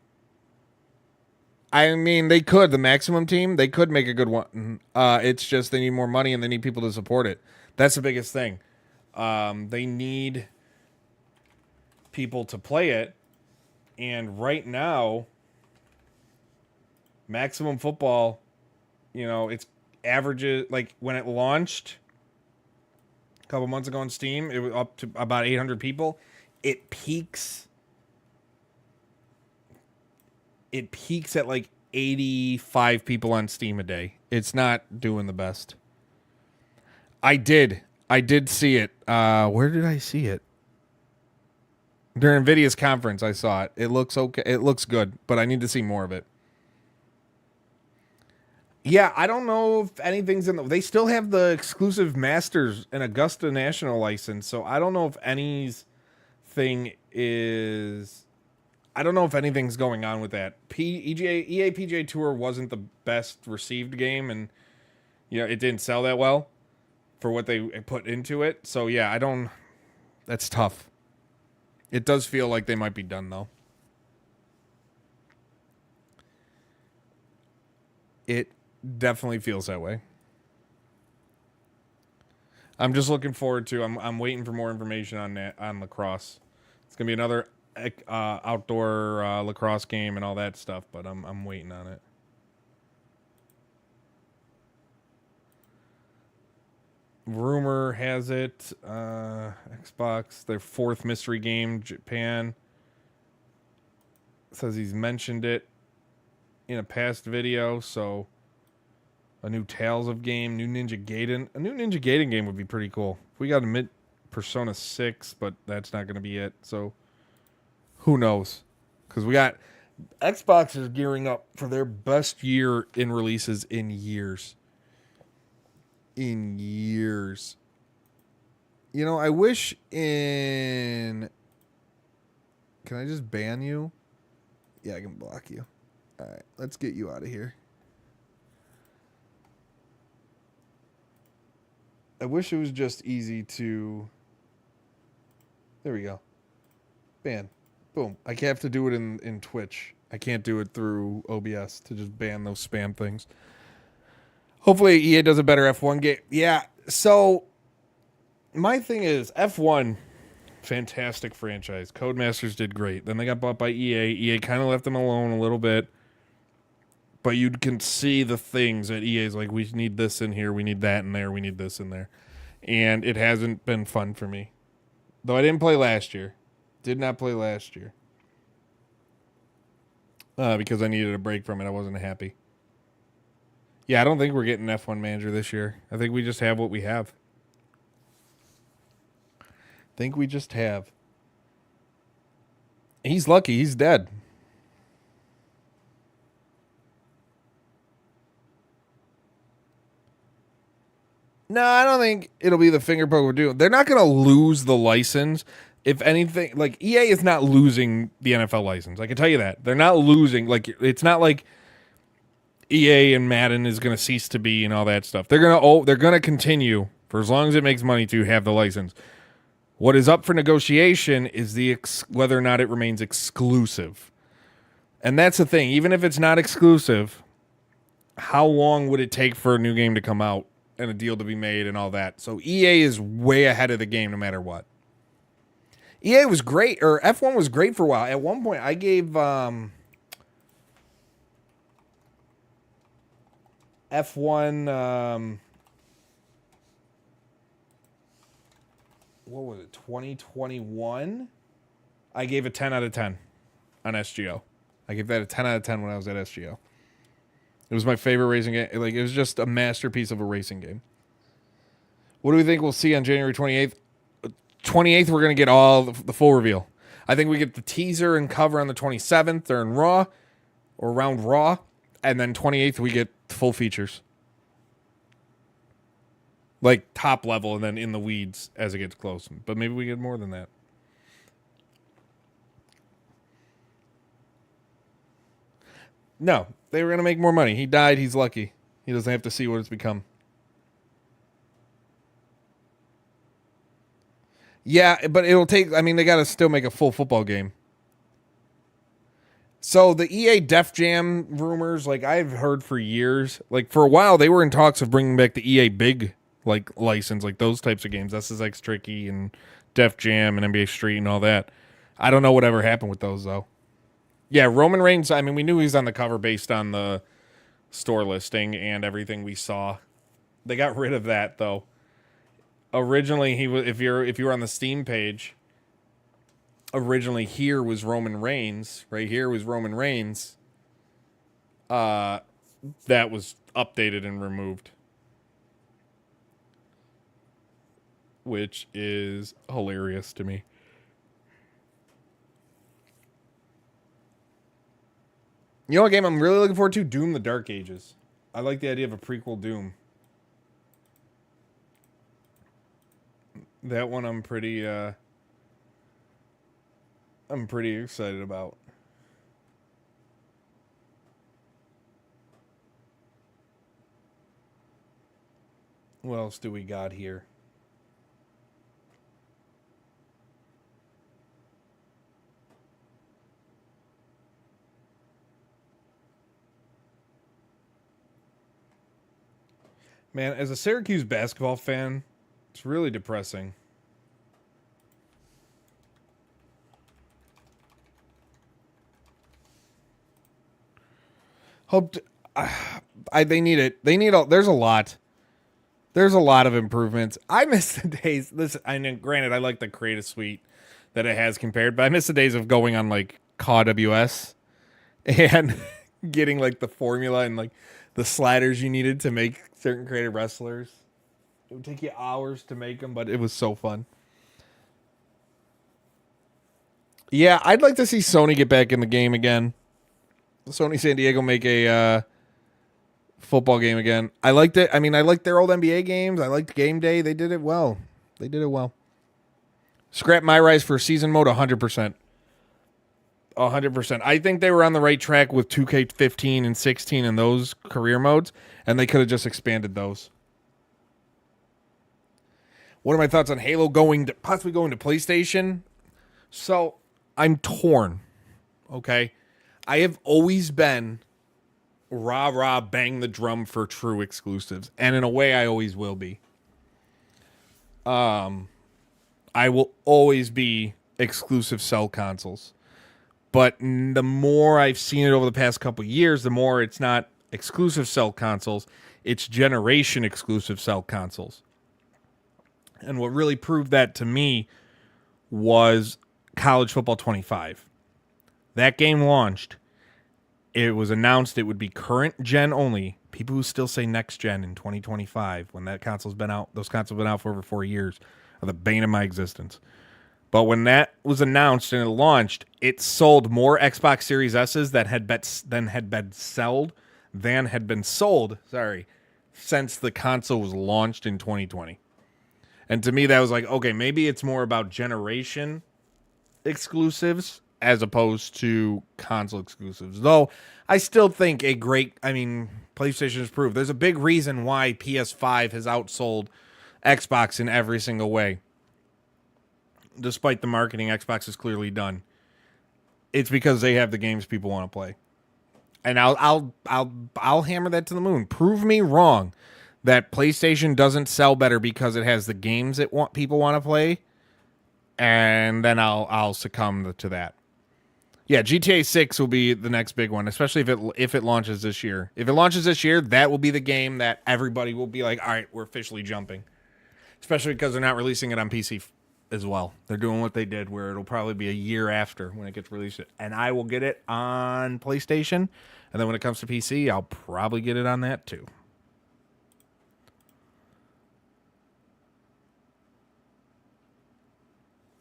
I mean, they could. The Maximum team, they could make a good one. It's just they need more money and they need people to support it. That's the biggest thing. They need people to play it. And right now, Maximum Football, it's averages, like when it launched a couple months ago on Steam, it was up to about 800 people. It peaks at like 85 people on Steam a day. It's not doing the best. I did see it. Where did I see it? During NVIDIA's conference, I saw it. It looks okay. It looks good, but I need to see more of it. Yeah, I don't know if anything's in they still have the exclusive Masters and Augusta National license, so I don't know if anything's going on with that. EA PGA Tour wasn't the best received game, and it didn't sell that well for what they put into it. So yeah, that's tough. It does feel like they might be done, though. It definitely feels that way. I'm just looking forward to. I'm waiting for more information on lacrosse. It's gonna be another outdoor lacrosse game and all that stuff, but I'm waiting on it. Rumor has it, Xbox, their fourth mystery game, Japan. Says he's mentioned it in a past video, so a new Tales of game, new Ninja Gaiden. A new Ninja Gaiden game would be pretty cool. We got a mid Persona 6, but that's not going to be it, so who knows? Because we got Xbox is gearing up for their best year in releases in years. I wish in... Can I just ban you? Yeah, I can block you. All right, let's get you out of here. I wish it was just easy to... There we go. Ban. Boom. I have to do it in Twitch. I can't do it through OBS to just ban those spam things. Hopefully EA does a better F1 game. Yeah, so my thing is F1, fantastic franchise. Codemasters did great. Then they got bought by EA. EA kind of left them alone a little bit. But you can see the things that EA's like, we need this in here, we need that in there, we need this in there. And it hasn't been fun for me. Though I didn't play last year. Did not play last year. Because I needed a break from it. I wasn't happy. Yeah, I don't think we're getting F1 Manager this year. I think we just have what we have. He's lucky. He's dead. No, I don't think it'll be the finger poke we're doing. They're not going to lose the license. If anything, like EA is not losing the NFL license. I can tell you that. They're not losing. Like, it's not like EA and Madden is going to cease to be and all that stuff. They're going to continue for as long as it makes money to have the license. What is up for negotiation is whether or not it remains exclusive. And that's the thing. Even if it's not exclusive, how long would it take for a new game to come out and a deal to be made and all that? So EA is way ahead of the game no matter what. EA was great, or F1 was great for a while. At one point, I gave F1, what was it, 2021? I gave it 10 out of 10 on SGO. I gave that a 10 out of 10 when I was at SGO. It was my favorite racing game. Like, it was just a masterpiece of a racing game. What do we think we'll see on January 28th? 28th, we're going to get all the full reveal. I think we get the teaser and cover on the 27th or in Raw or around Raw. And then 28th, we get full features. Like top level and then in the weeds as it gets close. But maybe we get more than that. No, they were going to make more money. He died. He's lucky. He doesn't have to see what it's become. Yeah, but it'll take... I mean, they got to still make a full football game. So the EA Def Jam rumors, like I've heard for years, like for a while they were in talks of bringing back the EA Big like license, like those types of games, SSX Tricky and Def Jam and NBA Street and all that. I don't know whatever happened with those though. Yeah, Roman Reigns, I mean, we knew he's on the cover based on the store listing and everything we saw. They got rid of that though. Originally, he was if you were on the Steam page, originally here was Roman Reigns. Right here was Roman Reigns. That was updated and removed. Which is hilarious to me. You know what game I'm really looking forward to? Doom the Dark Ages. I like the idea of a prequel Doom. That one I'm pretty excited about. What else do we got here? Man, as a Syracuse basketball fan, it's really depressing. They need it. There's a lot. There's a lot of improvements. I miss the days. Listen, I know, granted, I like the creative suite that it has compared, but I miss the days of going on like CAWWS and getting like the formula and like the sliders you needed to make certain creative wrestlers. It would take you hours to make them, but it was so fun. Yeah, I'd like to see Sony get back in the game again. Sony San Diego make a football game again. I liked it. I mean, I liked their old NBA games. I liked Game Day. They did it well. Scrap My Rise for season mode 100%. 100%. I think they were on the right track with 2K15 and 16 and those career modes, and they could have just expanded those. What are my thoughts on Halo possibly going to PlayStation? So, I'm torn, okay? I have always been rah-rah bang the drum for true exclusives, and in a way I always will be. I will always be exclusive sell consoles. But the more I've seen it over the past couple of years, the more it's not exclusive sell consoles, it's generation exclusive sell consoles. And what really proved that to me was College Football 25. That game launched. It was announced it would be current gen only. People who still say next gen in 2025, when that console's been out, those consoles have been out for over 4 years, are the bane of my existence. But when that was announced and it launched, it sold more Xbox Series S's that had been sold, since the console was launched in 2020. And to me, that was like, okay, maybe it's more about generation exclusives as opposed to console exclusives. Though, I still think PlayStation has proved there's a big reason why PS5 has outsold Xbox in every single way. Despite the marketing Xbox has clearly done. It's because they have the games people want to play. And I'll hammer that to the moon. Prove me wrong that PlayStation doesn't sell better because it has the games people want to play, and then I'll succumb to that. Yeah, GTA 6 will be the next big one, especially if it launches this year. If it launches this year, that will be the game that everybody will be like, all right, we're officially jumping. Especially because they're not releasing it on PC as well. They're doing what they did where it'll probably be a year after when it gets released. And I will get it on PlayStation. And then when it comes to PC, I'll probably get it on that too.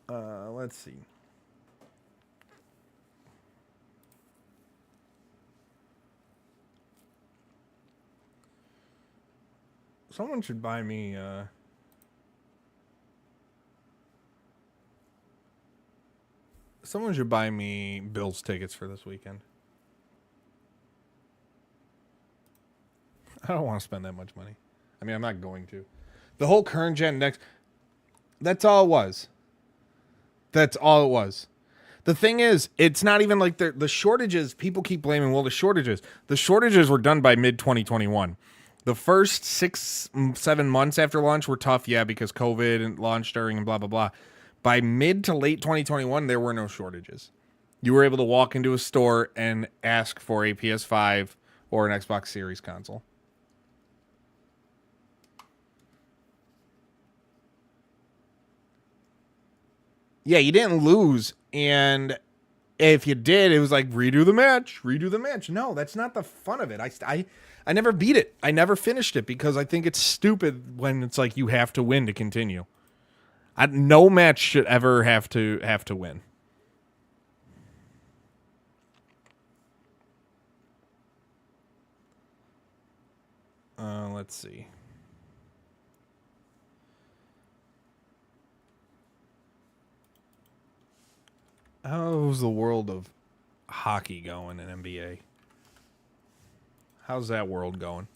Let's see. Someone should buy me Bills tickets for this weekend. I don't want to spend that much money. I mean, I'm not going to. The whole current gen next, that's all it was. That's all it was. The thing is, it's not even like the shortages. People keep blaming, well, the shortages. The shortages were done by mid-2021. The first 6-7 months after launch were tough, yeah, because COVID and launch during and blah, blah, blah. By mid to late 2021, there were no shortages. You were able to walk into a store and ask for a PS5 or an Xbox Series console. Yeah, you didn't lose, and if you did, it was like, redo the match. No, that's not the fun of it. I never beat it. I never finished it because I think it's stupid when it's like you have to win to continue. No match should ever have to win. Let's see. How's the world of hockey going in NBA? How's that world going?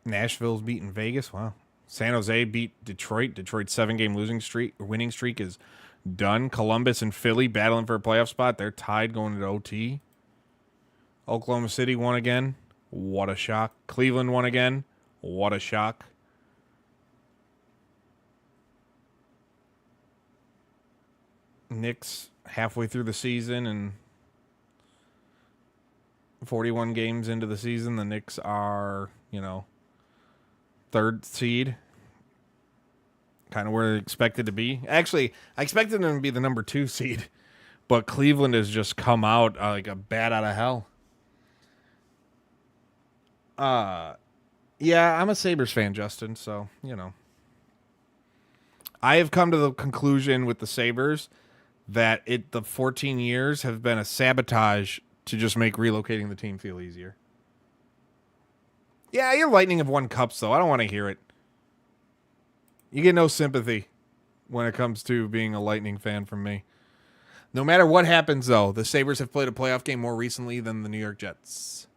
Nashville's beating Vegas. Wow. San Jose beat Detroit. Detroit's 7-game winning streak is done. Columbus and Philly battling for a playoff spot. They're tied going into OT. Oklahoma City won again. What a shock. Cleveland won again. What a shock. Knicks halfway through the season and 41 games into the season. The Knicks are, third seed. Kind of where they expected to be. Actually, I expected them to be the number 2 seed. But Cleveland has just come out like a bat out of hell. Yeah, I'm a Sabres fan, Justin, so, I have come to the conclusion with the Sabres that the 14 years have been a sabotage to just make relocating the team feel easier. Yeah, your Lightning have won cups, though. I don't want to hear it. You get no sympathy when it comes to being a Lightning fan from me. No matter what happens, though, the Sabres have played a playoff game more recently than the New York Jets.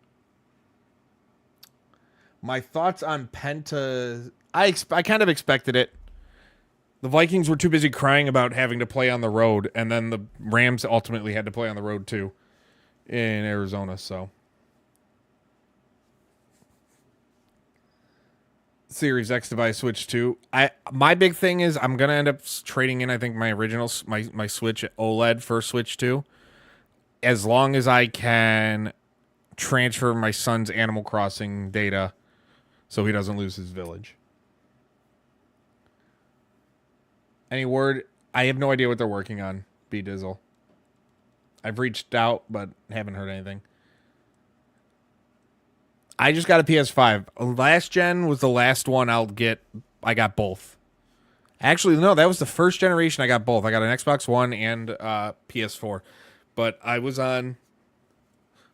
My thoughts on Penta... I kind of expected it. The Vikings were too busy crying about having to play on the road, and then the Rams ultimately had to play on the road, too, in Arizona, so... Series X device Switch 2. My big thing is I'm gonna end up trading in, I think, my original my Switch OLED for Switch 2, as long as I can transfer my son's Animal Crossing data so he doesn't lose his village. Any word? I have no idea what they're working on, B Dizzle. I've reached out but haven't heard anything. I just got a PS5. Last gen was the last one I'll get. I got both. Actually, no, that was the first generation I got both. I got an Xbox One and PS4. But I was on...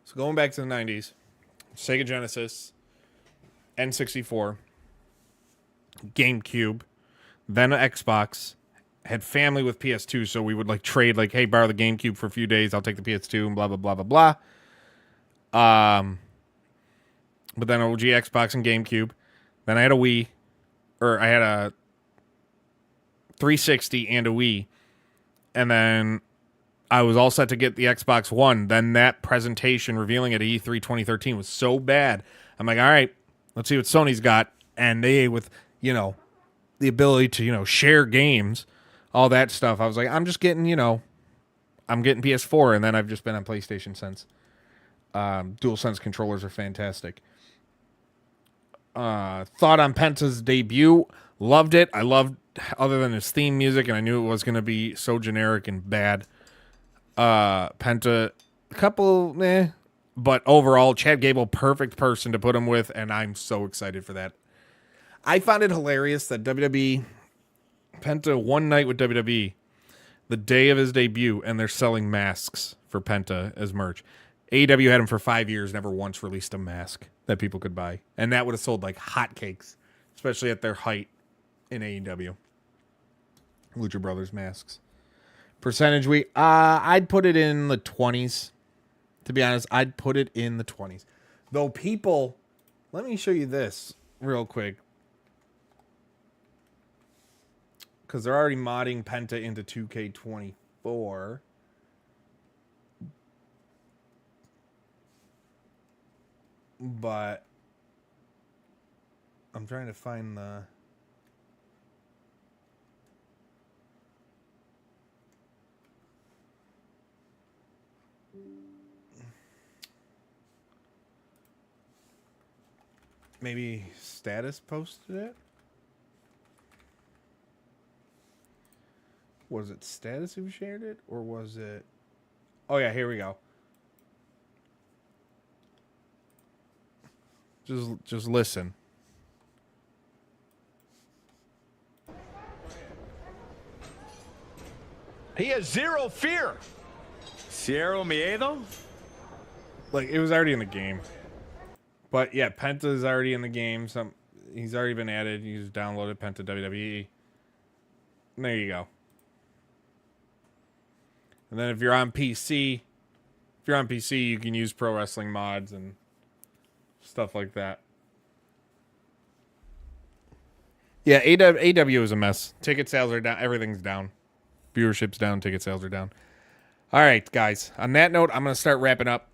So going back to the 90s, Sega Genesis, N64, GameCube, then an Xbox. Had family with PS2, so we would like trade, like, hey, borrow the GameCube for a few days. I'll take the PS2 and blah, blah, blah, blah, blah. But then OG Xbox and GameCube. Then I had a Wii. Or I had a 360 and a Wii. And then I was all set to get the Xbox One. Then that presentation revealing at E3 2013 was so bad. I'm like, all right, let's see what Sony's got. And they, with, you know, the ability to, you know, share games, all that stuff. I was like, I'm just getting, you know, I'm getting PS4. And then I've just been on PlayStation since. DualSense controllers are fantastic. Thought on Penta's debut. Loved it. I loved, other than his theme music, and I knew it was going to be so generic and bad. Penta, a couple, but overall, Chad Gable, perfect person to put him with, and I'm so excited for that. I found it hilarious that WWE, Penta one night with WWE, the day of his debut, and they're selling masks for Penta as merch. AEW had him for 5 years, never once released a mask that people could buy. And that would have sold like hotcakes, especially at their height in AEW. Lucha Brothers masks. Percentage I'd put it in the 20s. To be honest, I'd put it in the 20s. Though people, let me show you this real quick. Because they're already modding Penta into 2K24. But I'm trying to find the... Maybe Status posted it? Was it Status who shared it? Or was it... Oh yeah, here we go. Just listen. He has zero fear. Cero miedo? Like, it was already in the game. But yeah, Penta's already in the game. He's already been added. You just downloaded Penta WWE. And there you go. And then if you're on PC, you can use pro wrestling mods and stuff like that. Yeah, AW is a mess. Ticket sales are down. Everything's down. Viewership's down. Ticket sales are down. All right, guys. On that note, I'm going to start wrapping up.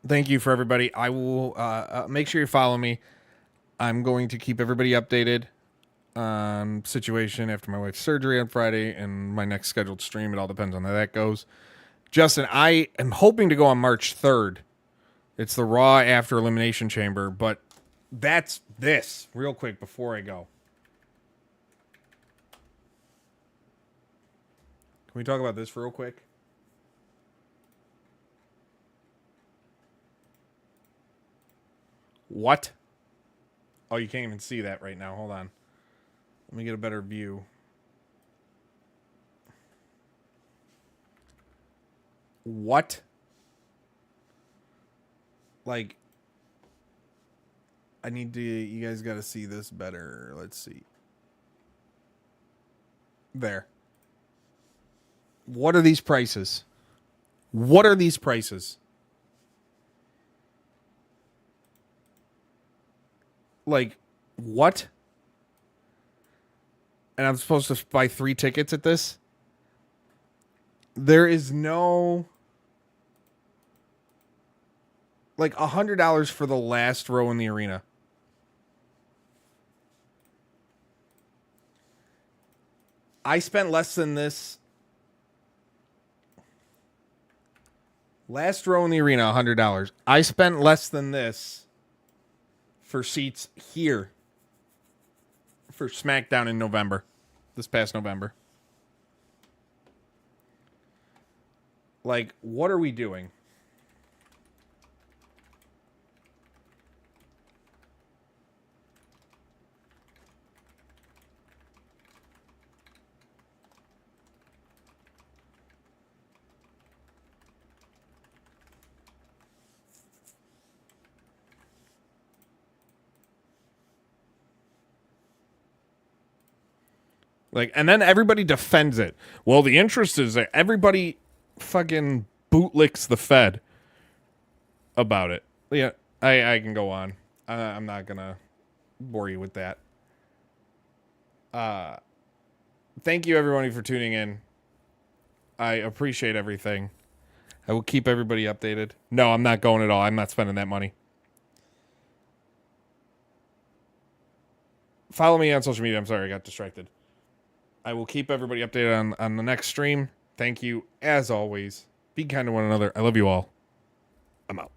Thank you for everybody. I will make sure you follow me. I'm going to keep everybody updated on situation after my wife's surgery on Friday and my next scheduled stream. It all depends on how that goes. Justin, I am hoping to go on March 3rd. It's the Raw after Elimination Chamber, but that's this. Real quick before I go. Can we talk about this real quick? What? Oh, you can't even see that right now. Hold on. Let me get a better view. What? Like, I need to, you guys got to see this better. Let's see. there. What are these prices? What are these prices? Like, what? And I'm supposed to buy 3 tickets at this? There is no... Like, $100 for the last row in the arena. I spent less than this. Last row in the arena, $100. I spent less than this for seats here for SmackDown in November. This past November. Like, what are we doing? Like, and then everybody defends it. Well, the interest is that everybody fucking bootlicks the Fed about it. Yeah, I can go on. I'm not gonna bore you with that. Thank you everybody for tuning in. I appreciate everything. I will keep everybody updated. No, I'm not going at all. I'm not spending that money. Follow me on social media. I'm sorry, I got distracted. I will keep everybody updated on the next stream. Thank you, as always. Be kind to one another. I love you all. I'm out.